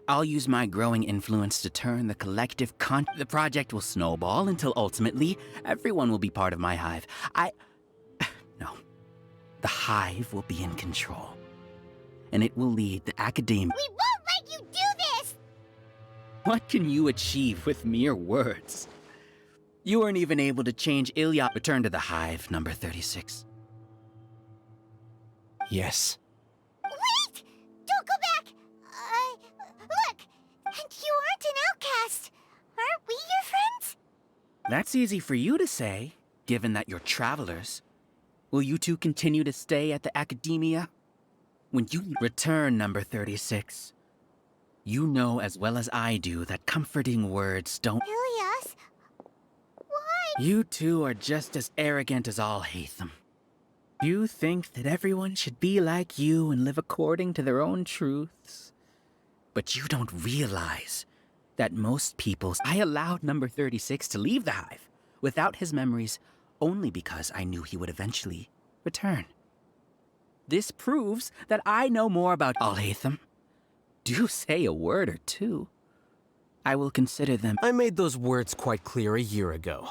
I'll use my growing influence to turn the collective The project will snowball until ultimately everyone will be part of my hive. No. The hive will be in control. And it will lead the academia.
We won't let you do this!
What can you achieve with mere words? You weren't even able to change Ilya. Return to the hive, number 36.
Yes.
Wait! Don't go back! Look! And you aren't an outcast! Aren't we your friends?
That's easy for you to say, given that you're travelers. Will you two continue to stay at the academia? When you return, number 36, you know as well as I do that comforting words don't...
Ilias? Why?
You two are just as arrogant as Alhaitham. You think that everyone should be like you and live according to their own truths. But you don't realize that most people... I allowed number 36 to leave the hive without his memories only because I knew he would eventually return. This proves that I know more about Alhaitham. Do say a word or two. I will consider them.
I made those words quite clear a year ago.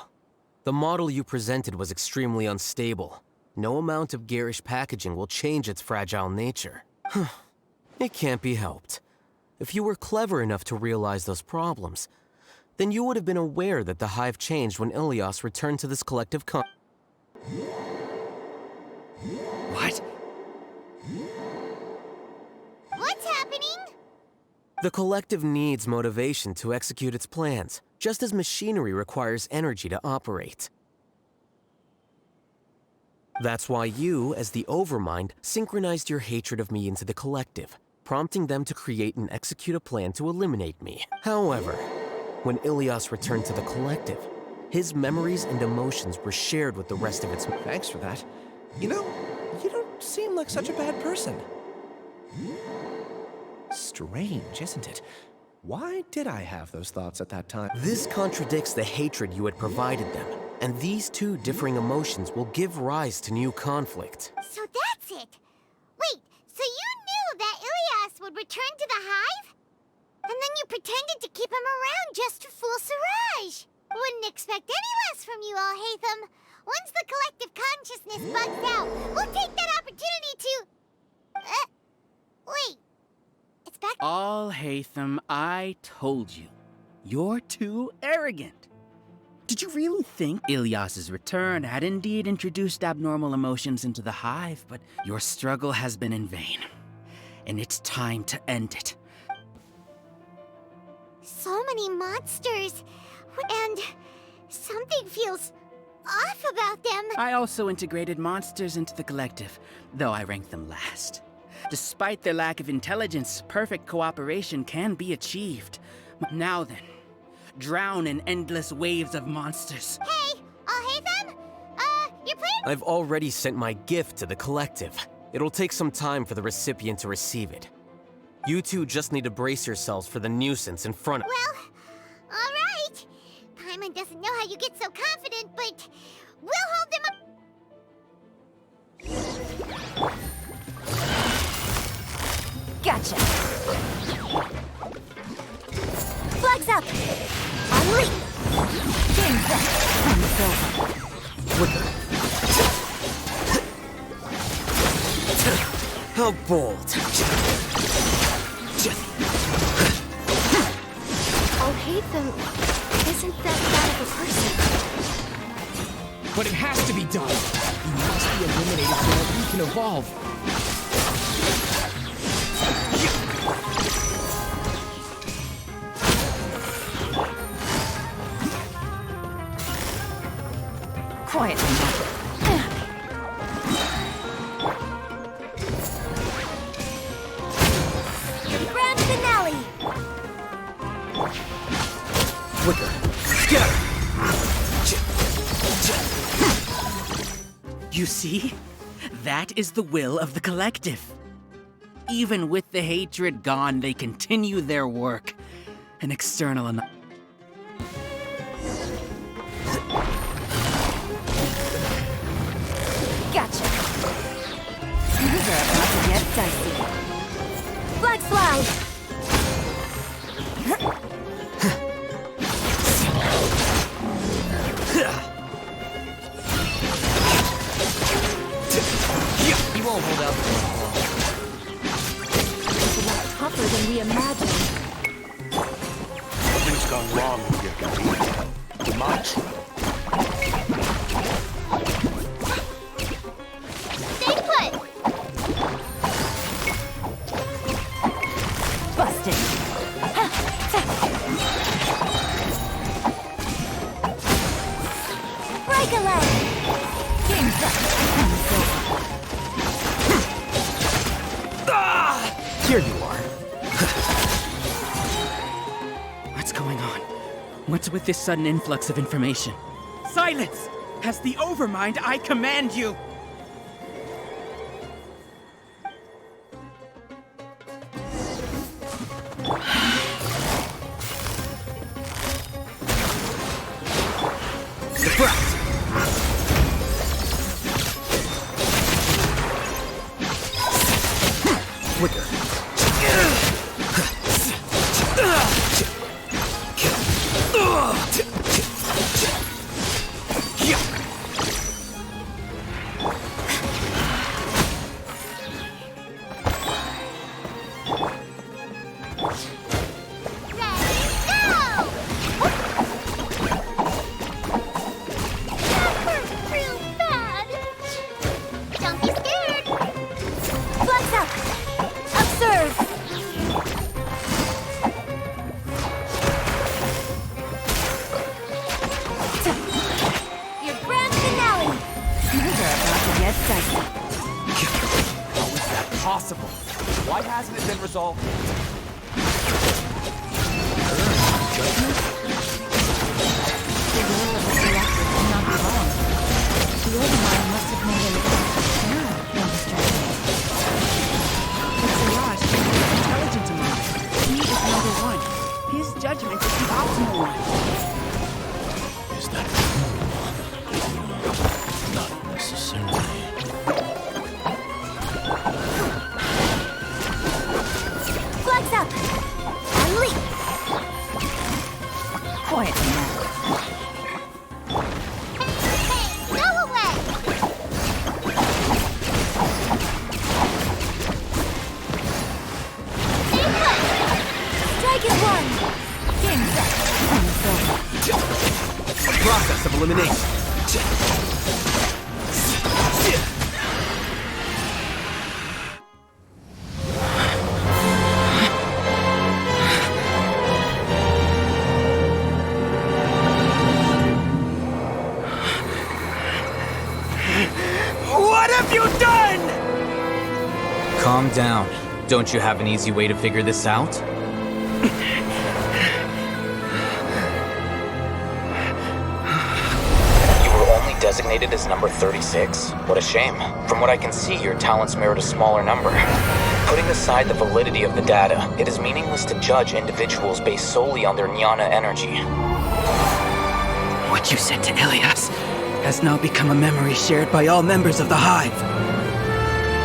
The model you presented was extremely unstable. No amount of garish packaging will change its fragile nature. It can't be helped. If you were clever enough to realize those problems, then you would have been aware that the hive changed when Ilias returned to this collective
What?
What's happening?
The collective needs motivation to execute its plans, just as machinery requires energy to operate. That's why you, as the Overmind, synchronized your hatred of me into the collective, prompting them to create and execute a plan to eliminate me. However, when Ilias returned to the collective, his memories and emotions were shared with the rest of its...
Thanks for that. You know, you don't seem like such a bad person. Strange, isn't it? Why did I have those thoughts at that time?
This contradicts the hatred you had provided them, and these two differing emotions will give rise to new conflict.
So that's it! Wait, so you knew that Ilias would return to the hive? And then you pretended to keep him around just to fool Siraj! Wouldn't expect any less from you, Alhaitham. Once the collective consciousness bugs out, we'll take that opportunity to... wait. It's back...
Alhaitham, I told you. You're too arrogant. Did you really think Ilias's return had indeed introduced abnormal emotions into the hive, but your struggle has been in vain. And it's time to end it.
So many monsters, and something feels off about them.
I also integrated monsters into the collective, though I ranked them last. Despite their lack of intelligence, perfect cooperation can be achieved. Now then, drown in endless waves of monsters.
Hey, Alhaitham? You're playing...
I've already sent my gift to the collective. It'll take some time for the recipient to receive it. You two just need to brace yourselves for the nuisance in front of...
Well, all right. Paimon doesn't know how you get so confident, but we'll hold them up.
Gotcha. Flags up. Unleash. Game's up. It's over.
How bold.
Alhaitham isn't that bad of a person.
But it has to be done. He must be eliminated so that we can evolve.
Quietly.
Flicker. Scatter!
You see? That is the will of the collective. Even with the hatred gone, they continue their work. An external enough.
Gotcha. Things are about to get dicey. Flag slide!
He won't hold out for long.
It's a lot tougher than we imagined.
Something's gone wrong with your computer. Much.
Stay put!
Busted! Break a leg! Game's up!
Here you are.
What's going on? What's with this sudden influx of information? Silence! As the Overmind, I command you!
Flicker.
Possible. Why hasn't it been resolved?
The will of the collective cannot be wrong. The Overmind must have made an error in his judgment. But Siraj is the most intelligent among us. He is number one. His judgment is the optimal one.
Is that true? Not necessarily.
Flags up! And leap!
Quiet now.
Hey, go away! Stay put!
Strike is one!
Game set.
A process of elimination.
What have you done?
Calm down. Don't you have an easy way to figure this out? You were only designated as number 36? What a shame. From what I can see, your talents merit a smaller number. Putting aside the validity of the data, it is meaningless to judge individuals based solely on their jnana energy.
What you said to Ilias has now become a memory shared by all members of the Hive.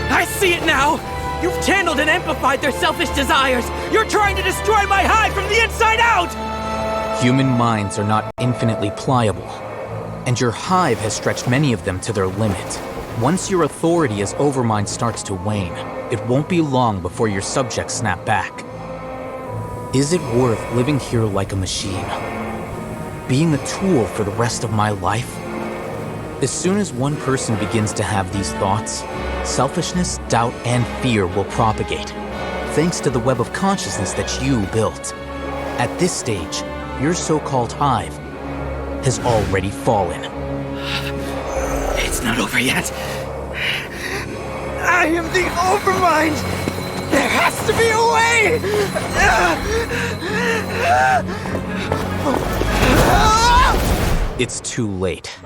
I see it now! You've channeled and amplified their selfish desires! You're trying to destroy my Hive from the inside out!
Human minds are not infinitely pliable, and your Hive has stretched many of them to their limit. Once your authority as Overmind starts to wane, it won't be long before your subjects snap back. Is it worth living here like a machine? Being a tool for the rest of my life? As soon as one person begins to have these thoughts, selfishness, doubt, and fear will propagate, thanks to the web of consciousness that you built. At this stage, your so-called Hive has already fallen.
It's not over yet. I am the Overmind! There has to be a way!
It's too late.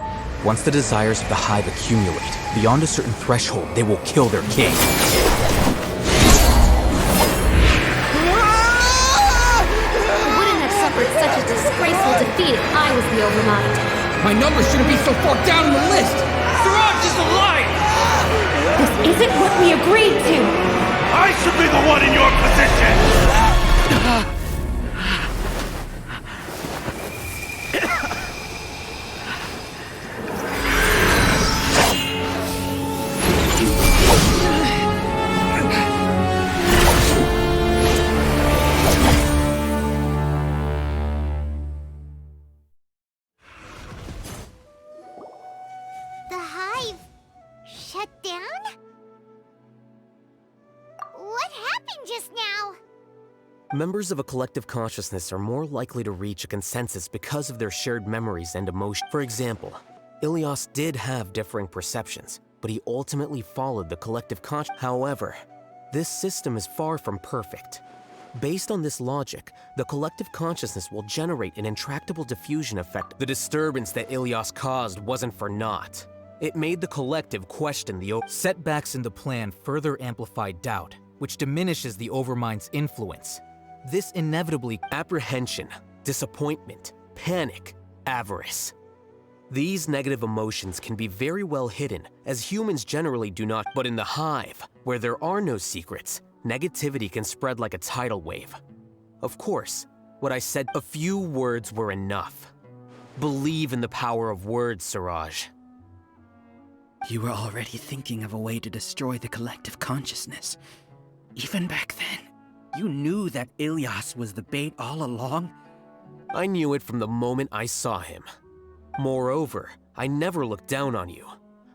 Once the desires of the Hive accumulate, beyond a certain threshold, they will kill their king.
I wouldn't have suffered such a disgraceful defeat if I was the Overmind.
My numbers shouldn't be so far down in the list! Siraj is alive!
This isn't what we agreed to!
I should be the one in your position!
The Hive shut down? What happened just now?
Members of a collective consciousness are more likely to reach a consensus because of their shared memories and emotions. For example, Ilias did have differing perceptions, but he ultimately followed the collective consciousness. However, this system is far from perfect. Based on this logic, the collective consciousness will generate an intractable diffusion effect. The disturbance that Ilias caused wasn't for naught. It made the collective question the
setbacks in the plan further amplified doubt, which diminishes the Overmind's influence. This inevitably
apprehension, disappointment, panic, avarice. These negative emotions can be very well hidden, as humans generally do not. But in the Hive, where there are no secrets, negativity can spread like a tidal wave. Of course, what I said, a few words were enough. Believe in the power of words, Siraj.
You were already thinking of a way to destroy the collective consciousness. Even back then, you knew that Ilias was the bait all along?
I knew it from the moment I saw him. Moreover, I never looked down on you.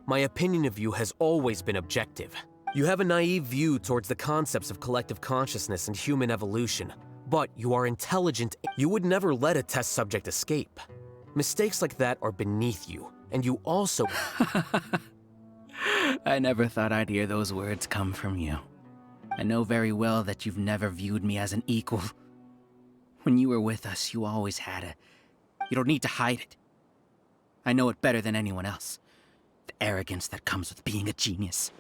My opinion of you has always been objective. You have a naive view towards the concepts of collective consciousness and human evolution, but you are intelligent. You would never let a test subject escape. Mistakes like that are beneath you, and you also...
I never thought I'd hear those words come from you. I know very well that you've never viewed me as an equal. When you were with us, you always had it. You don't need to hide it. I know it better than anyone else. The arrogance that comes with being a genius.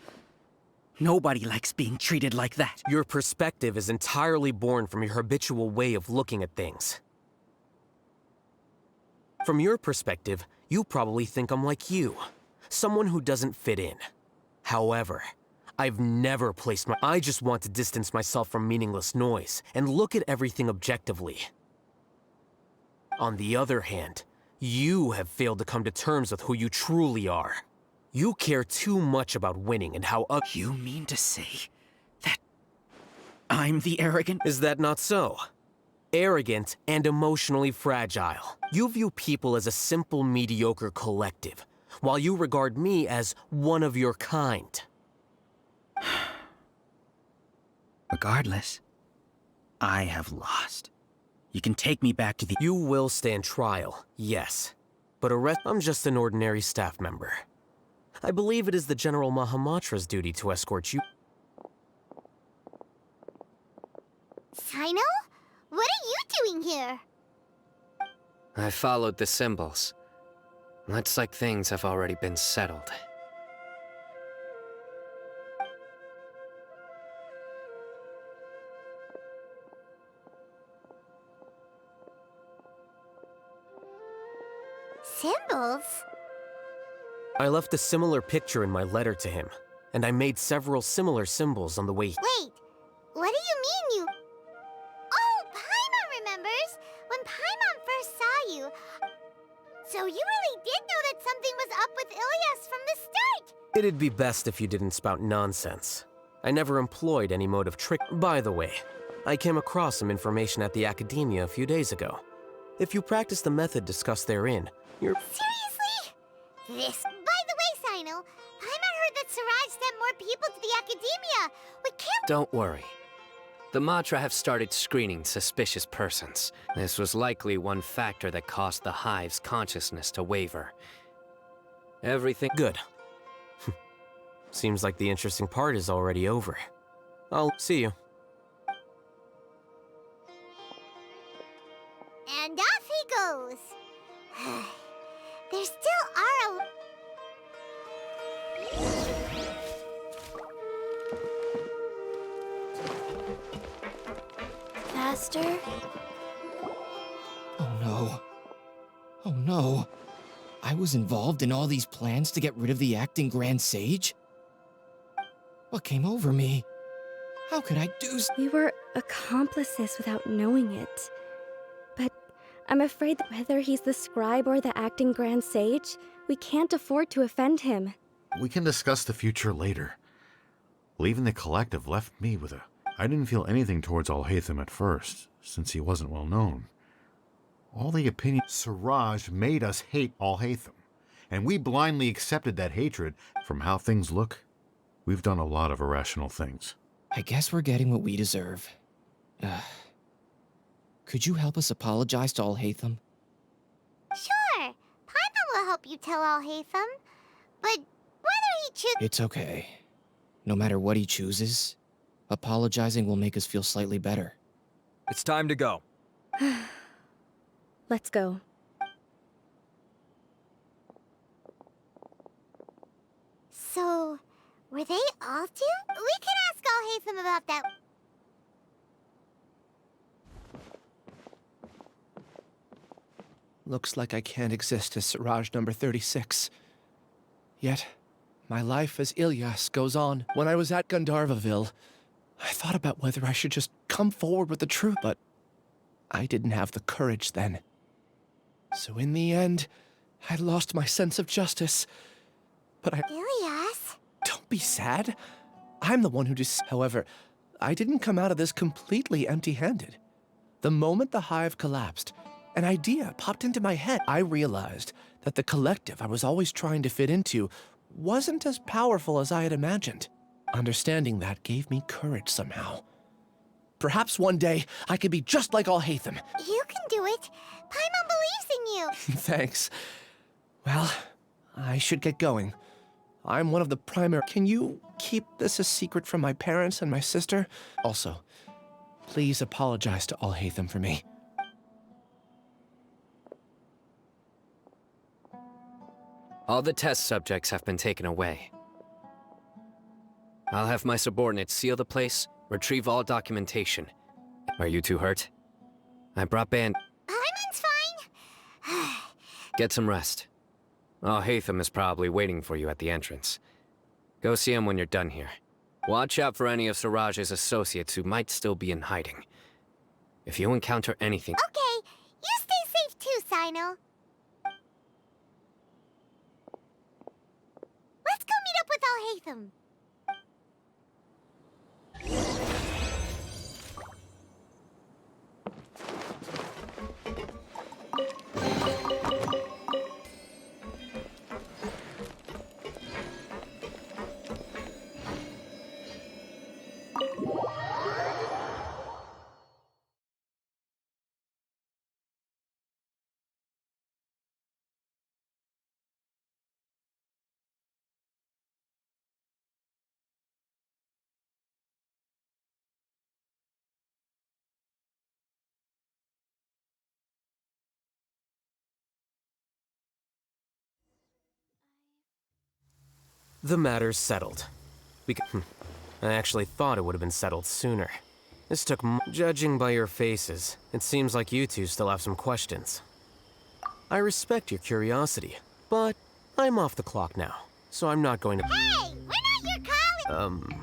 Nobody likes being treated like that.
Your perspective is entirely born from your habitual way of looking at things. From your perspective, you probably think I'm like you. Someone who doesn't fit in. However, I've never placed I just want to distance myself from meaningless noise and look at everything objectively. On the other hand, you have failed to come to terms with who you truly are. You care too much about winning and how
You mean to say that I'm the arrogant?
Is that not so? Arrogant and emotionally fragile. You view people as a simple, mediocre collective, while you regard me as one of your kind.
Regardless, I have lost. You can take me back to the...
You will stand trial, yes. But I'm just an ordinary staff member. I believe it is the General Mahamatra's duty to escort you.
Sino? What are you doing here?
I followed the symbols. Looks like things have already been settled.
Symbols?
I left a similar picture in my letter to him, and I made several similar symbols on the way.
Wait, what do you mean you... Oh, Paimon remembers! When Paimon first saw you... So you really did know that something was up with Ilias from the start!
It'd be best if you didn't spout nonsense. I never employed any mode of trick. By the way, I came across some information at the Academia a few days ago. If you practice the method discussed therein, you're...
Seriously? This... By the way, Sino, Paimon heard that Siraj sent more people to the Academia. We can't...
Don't worry. The Matra have started screening suspicious persons. This was likely one factor that caused the Hive's consciousness to waver. Everything...
Good. Seems like the interesting part is already over. I'll see you.
And off he goes. There still are
Faster?
Oh no. Oh no. I was involved in all these plans to get rid of the acting Grand Sage? What came over me? How could I do so?
We were accomplices without knowing it. But I'm afraid that whether he's the scribe or the acting Grand Sage, we can't afford to offend him.
We can discuss the future later. Leaving the collective left me with a... I didn't feel anything towards Alhaitham at first, since he wasn't well known. All the opinion... Siraj made us hate Alhaitham, and we blindly accepted that hatred. From how things look, we've done a lot of irrational things.
I guess we're getting what we deserve. Could you help us apologize to Alhaitham?
Sure. Paimon will help you tell Alhaitham. But whether he chooses...
It's okay. No matter what he chooses, apologizing will make us feel slightly better.
It's time to go.
Let's go.
So, were they all doomed? We can ask Alhaitham about that.
Looks like I can't exist as Siraj number 36. Yet, my life as Ilyas goes on. When I was at Gandharvaville, I thought about whether I should just come forward with the truth, but I didn't have the courage then. So in the end, I lost my sense of justice. But
Ilyas?
Don't be sad. I'm the one who just... However, I didn't come out of this completely empty-handed. The moment the hive collapsed, an idea popped into my head. I realized that the collective I was always trying to fit into wasn't as powerful as I had imagined. Understanding that gave me courage somehow. Perhaps one day I could be just like Alhaitham.
You can do it. Paimon believes in you.
Thanks. Well, I should get going. I'm one of the primary... Can you keep this a secret from my parents and my sister? Also, please apologize to Alhaitham for me.
All the test subjects have been taken away. I'll have my subordinates seal the place, retrieve all documentation. Are you two hurt? I brought
Paimon's fine.
Get some rest. Alhaitham is probably waiting for you at the entrance. Go see him when you're done here. Watch out for any of Siraj's associates who might still be in hiding. If you encounter anything...
Okay, you stay safe too, Sino. Let's go meet up with Alhaitham.
The matter's settled. I actually thought it would have been settled sooner. This took judging by your faces, it seems like you two still have some questions. I respect your curiosity, but I'm off the clock now, so I'm not going to...
Hey, we're not your colleagues!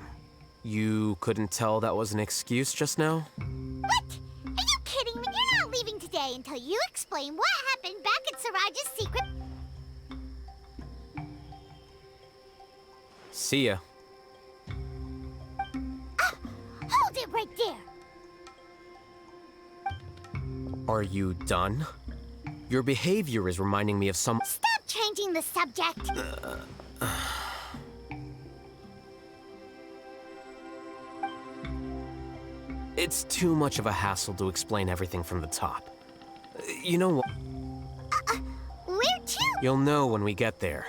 You couldn't tell that was an excuse just now?
What? Are you kidding me? You're not leaving today until you explain what happened back at Siraj's secret...
See ya.
Hold it right there!
Are you done? Your behavior is reminding me of some...
Stop changing the subject!
It's too much of a hassle to explain everything from the top. You know what?
Where to?
You'll know when we get there.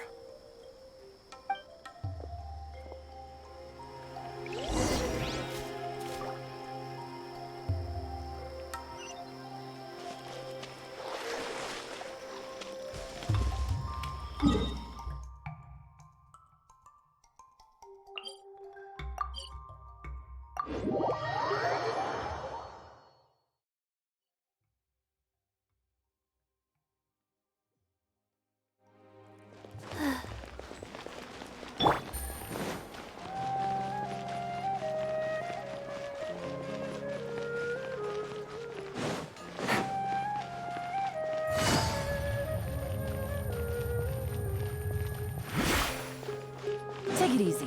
Take it easy.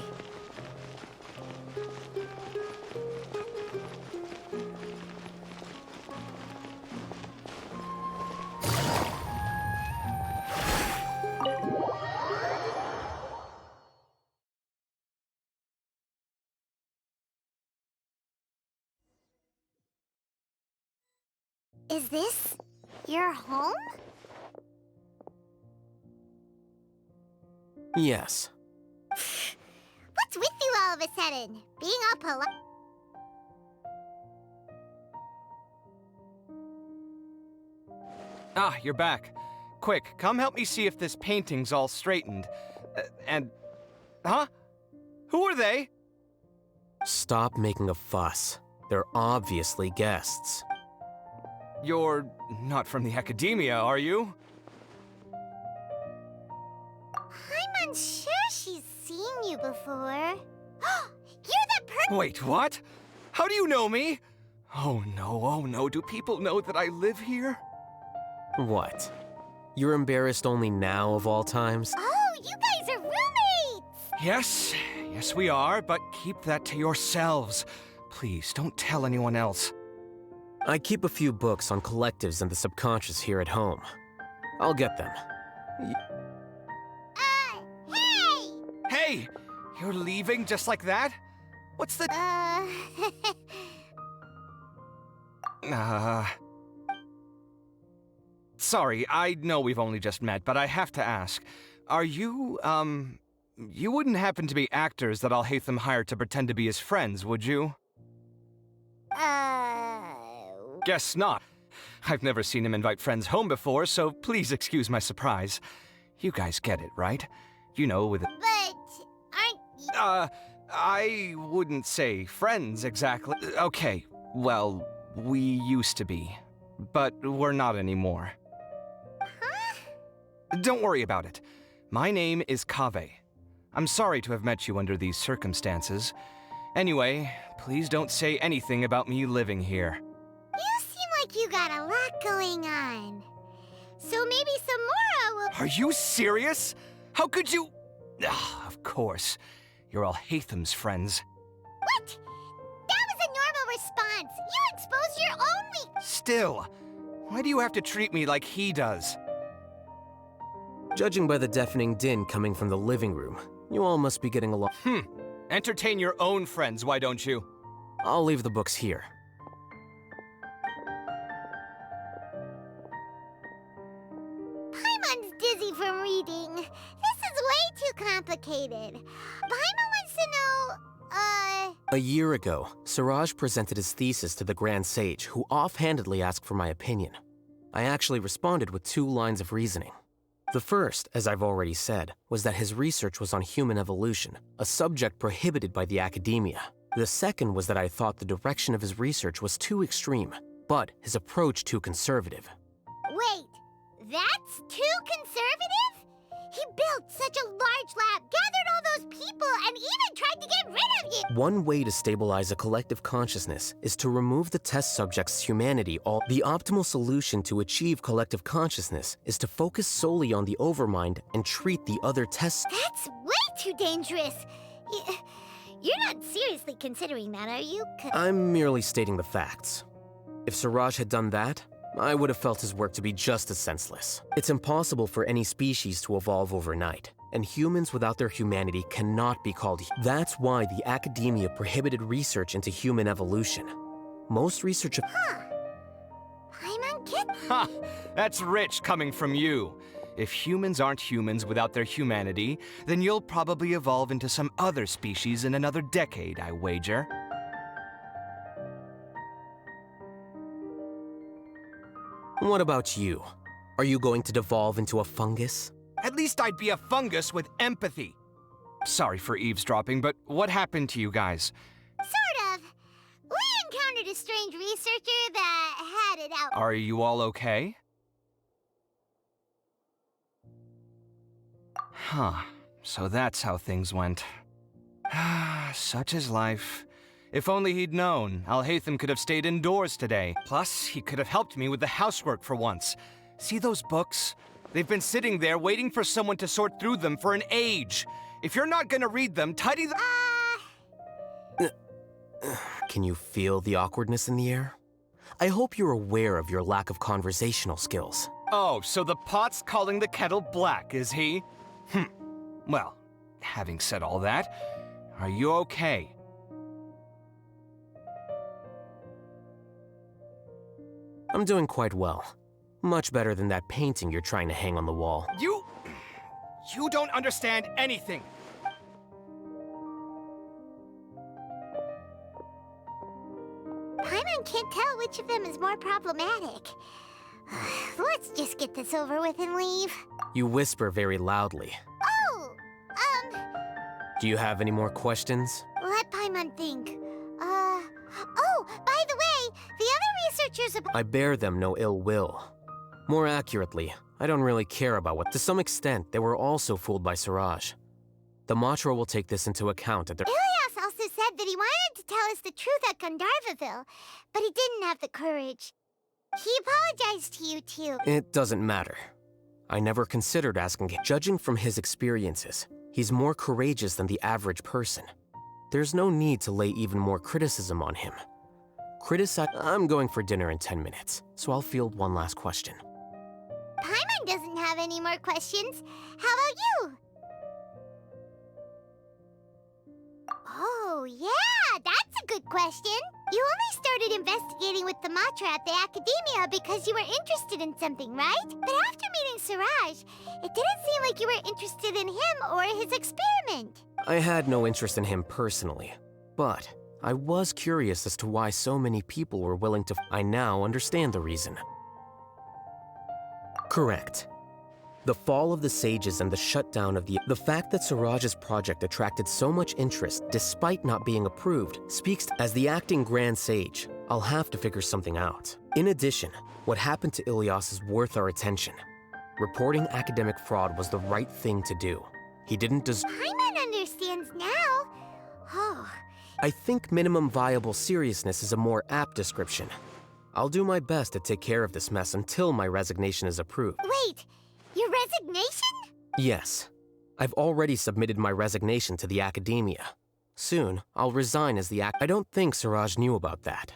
Is this your home?
Yes.
What's with you all of a sudden? Being all polite.
Ah, you're back. Quick, come help me see if this painting's all straightened. Huh? Who are they?
Stop making a fuss. They're obviously guests.
You're not from the Academia, are you?
I'm unsure she's seen you before. You're that person.
Wait, what? How do you know me? Oh no, do people know that I live here?
What? You're embarrassed only now of all times?
Oh, you guys are roommates!
Yes, we are, but keep that to yourselves. Please, don't tell anyone else.
I keep a few books on collectives and the subconscious here at home. I'll get them.
Hey!
Hey! You're leaving just like that? What's the... Sorry, I know we've only just met, but I have to ask. Are you, you wouldn't happen to be actors that Alhaitham hired to pretend to be his friends, would you? Guess not. I've never seen him invite friends home before, so please excuse my surprise. You guys get it, right? You know, with...
But aren't...
I wouldn't say friends exactly. Okay, well, we used to be. But we're not anymore.
Huh?
Don't worry about it. My name is Kaveh. I'm sorry to have met you under these circumstances. Anyway, please don't say anything about me living here.
You seem like you got a lot going on. So maybe Samora will...
Are you serious? How could you... Of course. You're Alhaitham's friends.
What? That was a normal response. You exposed your own weak...
Still, why do you have to treat me like he does?
Judging by the deafening din coming from the living room, you all must be getting along.
Entertain your own friends, why don't you?
I'll leave the books here.
Paimon's dizzy from reading. This is way too complicated. Paimon wants to know,
A year ago, Siraj presented his thesis to the Grand Sage, who offhandedly asked for my opinion. I actually responded with 2 lines of reasoning. The first, as I've already said, was that his research was on human evolution, a subject prohibited by the Academia. The second was that I thought the direction of his research was too extreme, but his approach too conservative.
Wait, that's too conservative? He built such a large lab, gathered all those people, and even tried to get rid of you!
One way to stabilize a collective consciousness is to remove the test subject's humanity. The optimal solution to achieve collective consciousness is to focus solely on the overmind and treat the other tests.
That's way too dangerous! You're not seriously considering that, are you?
I'm merely stating the facts. If Siraj had done that, I would have felt his work to be just as senseless. It's impossible for any species to evolve overnight, and humans without their humanity cannot be called. That's why the Academia prohibited research into human evolution. Most research...
Paimon get...
Ha! That's rich coming from you. If humans aren't humans without their humanity, then you'll probably evolve into some other species in another decade, I wager.
What about you? Are you going to devolve into a fungus?
At least I'd be a fungus with empathy. Sorry for eavesdropping, but what happened to you guys?
Sort of. We encountered a strange researcher that had it out.
Are you all okay? Huh. So that's how things went. Such is life. If only he'd known, Alhaitham could have stayed indoors today. Plus, he could have helped me with the housework for once. See those books? They've been sitting there waiting for someone to sort through them for an age. If you're not gonna read them, tidy them.
Can you feel the awkwardness in the air? I hope you're aware of your lack of conversational skills.
Oh, so the pot's calling the kettle black, is he? Well, having said all that, are you okay?
I'm doing quite well. Much better than that painting you're trying to hang on the wall.
You don't understand anything.
Paimon can't tell which of them is more problematic. Let's just get this over with and leave.
You whisper very loudly.
Oh,
Do you have any more questions?
let Paimon think. Oh, by the way, the other researchers...
I bear them no ill will. More accurately, I don't really care about what... To some extent, they were also fooled by Siraj. The Matra will take this into account at their...
Ilias also said that he wanted to tell us the truth at Gandharvaville, but he didn't have the courage. He apologized to you, too.
It doesn't matter. I never considered asking him. Judging from his experiences, he's more courageous than the average person. There's no need to lay even more criticism on him. I'm going for dinner in 10 minutes, so I'll field one last question.
Paimon doesn't have any more questions. How about you? Oh, yeah, that's a good question. You only started investigating with the Matra at the Academia because you were interested in something, right? But after meeting Siraj, it didn't seem like you were interested in him or his experiment.
I had no interest in him personally, but I was curious as to why so many people were willing to... I now understand the reason. Correct. The fall of the sages and the shutdown of the fact that Siraj's project attracted so much interest despite not being approved speaks as the acting Grand Sage. I'll have to figure something out. In addition, what happened to Ilias is worth our attention. Reporting academic fraud was the right thing to do. He didn't deserve...
Paimon understands now. Oh.
I think minimum viable seriousness is a more apt description. I'll do my best to take care of this mess until my resignation is approved.
Wait, your resignation?
Yes. I've already submitted my resignation to the Academia. Soon, I'll resign as the I don't think Siraj knew about that.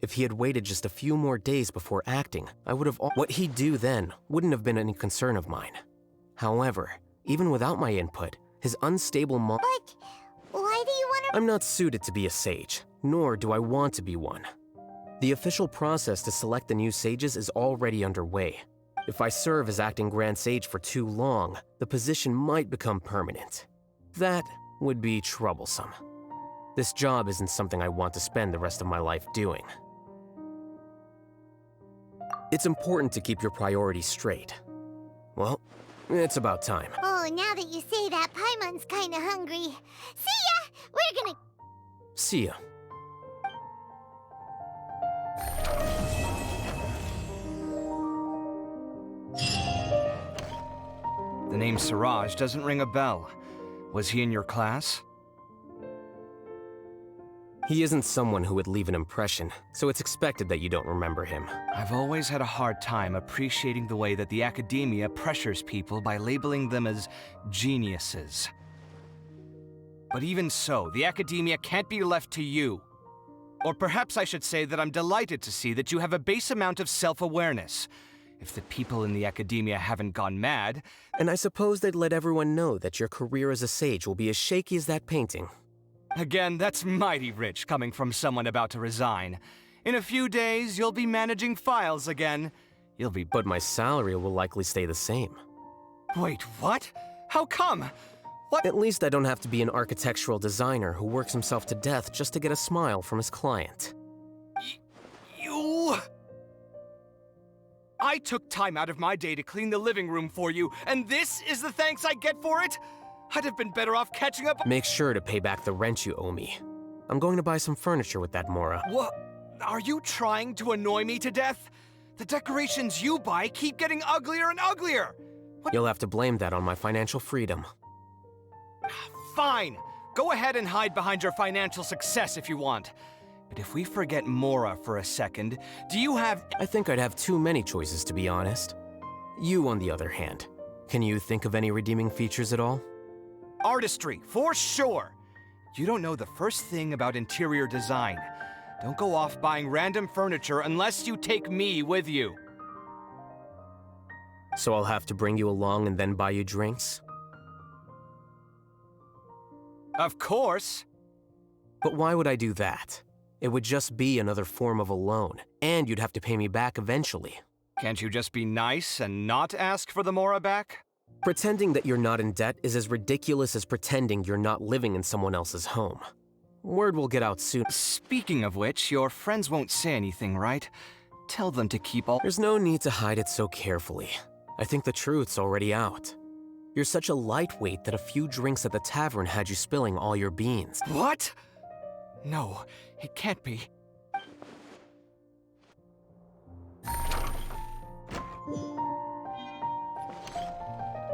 If he had waited just a few more days before acting, I would have... What he'd do then wouldn't have been any concern of mine. However, even without my input, his unstable
But why do you want to...
I'm not suited to be a sage, nor do I want to be one. The official process to select the new sages is already underway. If I serve as acting Grand Sage for too long, the position might become permanent. That would be troublesome. This job isn't something I want to spend the rest of my life doing. It's important to keep your priorities straight. Well, it's about time.
Oh, now that you say that, Paimon's kinda hungry. See ya! We're gonna...
See ya.
The name Siraj doesn't ring a bell. Was he in your class?
He isn't someone who would leave an impression, so it's expected that you don't remember him.
I've always had a hard time appreciating the way that the Academia pressures people by labeling them as geniuses. But even so, the Academia can't be left to you. Or perhaps I should say that I'm delighted to see that you have a base amount of self-awareness. If the people in the Academia haven't gone mad...
And I suppose they'd let everyone know that your career as a sage will be as shaky as that painting.
Again, that's mighty rich coming from someone about to resign. In a few days, you'll be managing files again. You'll be...
But my salary will likely stay the same.
Wait, what? How come? What?
At least I don't have to be an architectural designer who works himself to death just to get a smile from his client.
You... I took time out of my day to clean the living room for you, and this is the thanks I get for it? I'd have been better off catching up—
Make sure to pay back the rent you owe me. I'm going to buy some furniture with that, Mora.
What? Are you trying to annoy me to death? The decorations you buy keep getting uglier and uglier!
You'll have to blame that on my financial freedom.
Fine! Go ahead and hide behind your financial success if you want. But if we forget Mora for a second, do you have—
I think I'd have too many choices, to be honest. You, on the other hand, can you think of any redeeming features at all?
Artistry, for sure! You don't know the first thing about interior design. Don't go off buying random furniture unless you take me with you.
So I'll have to bring you along and then buy you drinks?
Of course!
But why would I do that? It would just be another form of a loan, and you'd have to pay me back eventually.
Can't you just be nice and not ask for the Mora back?
Pretending that you're not in debt is as ridiculous as pretending you're not living in someone else's home. Word will get out soon.
Speaking of which, your friends won't say anything, right? Tell them to keep all—
There's no need to hide it so carefully. I think the truth's already out. You're such a lightweight that a few drinks at the tavern had you spilling all your beans.
What? No, it can't be.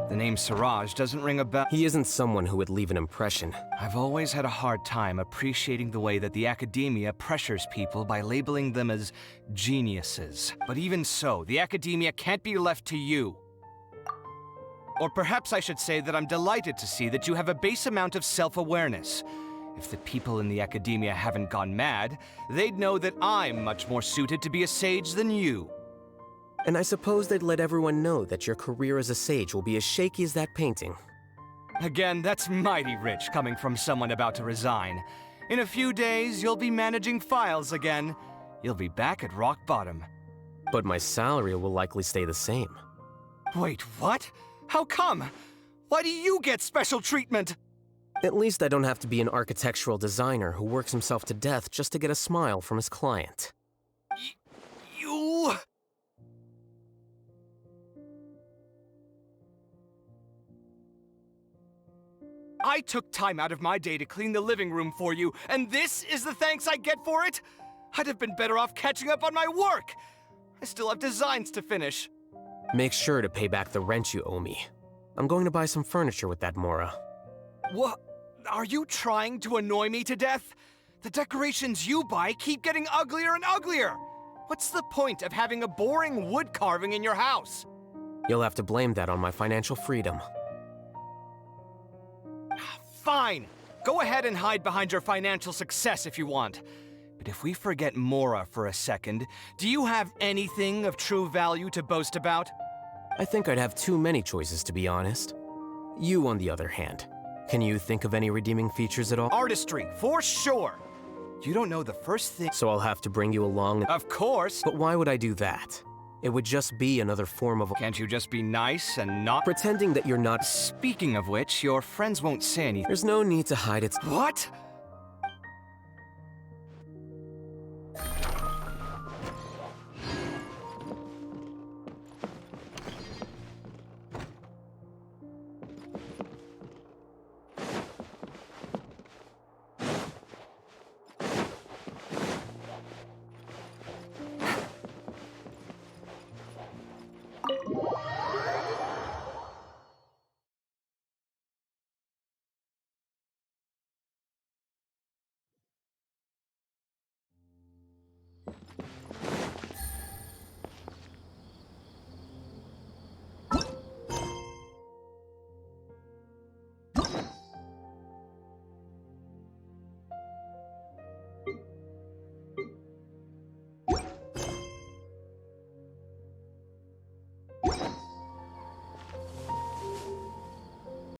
The name Siraj doesn't ring a bell.
He isn't someone who would leave an impression.
I've always had a hard time appreciating the way that the academia pressures people by labeling them as geniuses. But even so, the academia can't be left to you. Or perhaps I should say that I'm delighted to see that you have a base amount of self-awareness. If the people in the academia haven't gone mad, they'd know that I'm much more suited to be a sage than you.
And I suppose they'd let everyone know that your career as a sage will be as shaky as that painting.
Again, that's mighty rich coming from someone about to resign. In a few days, you'll be managing files again. You'll be back at rock bottom.
But my salary will likely stay the same.
Wait, what? How come? Why do you get special treatment?
At least I don't have to be an architectural designer who works himself to death just to get a smile from his client.
You... I took time out of my day to clean the living room for you, and this is the thanks I get for it? I'd have been better off catching up on my work. I still have designs to finish.
Make sure to pay back the rent you owe me. I'm going to buy some furniture with that, Mora.
What? Are you trying to annoy me to death? The decorations you buy keep getting uglier and uglier. What's the point of having a boring wood carving in your house?
You'll have to blame that on my financial freedom.
Fine. Go ahead and hide behind your financial success if you want. But if we forget Mora for a second, do you have anything of true value to boast about?
I think I'd have too many choices, to be honest. You, on the other hand, can you think of any redeeming features at all?
Artistry, for sure. You don't know the first thing—
So I'll have to bring you along—
Of course.
But why would I do that? It would just be another form of—
Can't you just be nice and not—
Pretending that you're not—
Speaking of which, your friends won't say anything.
There's no need to hide it.
What?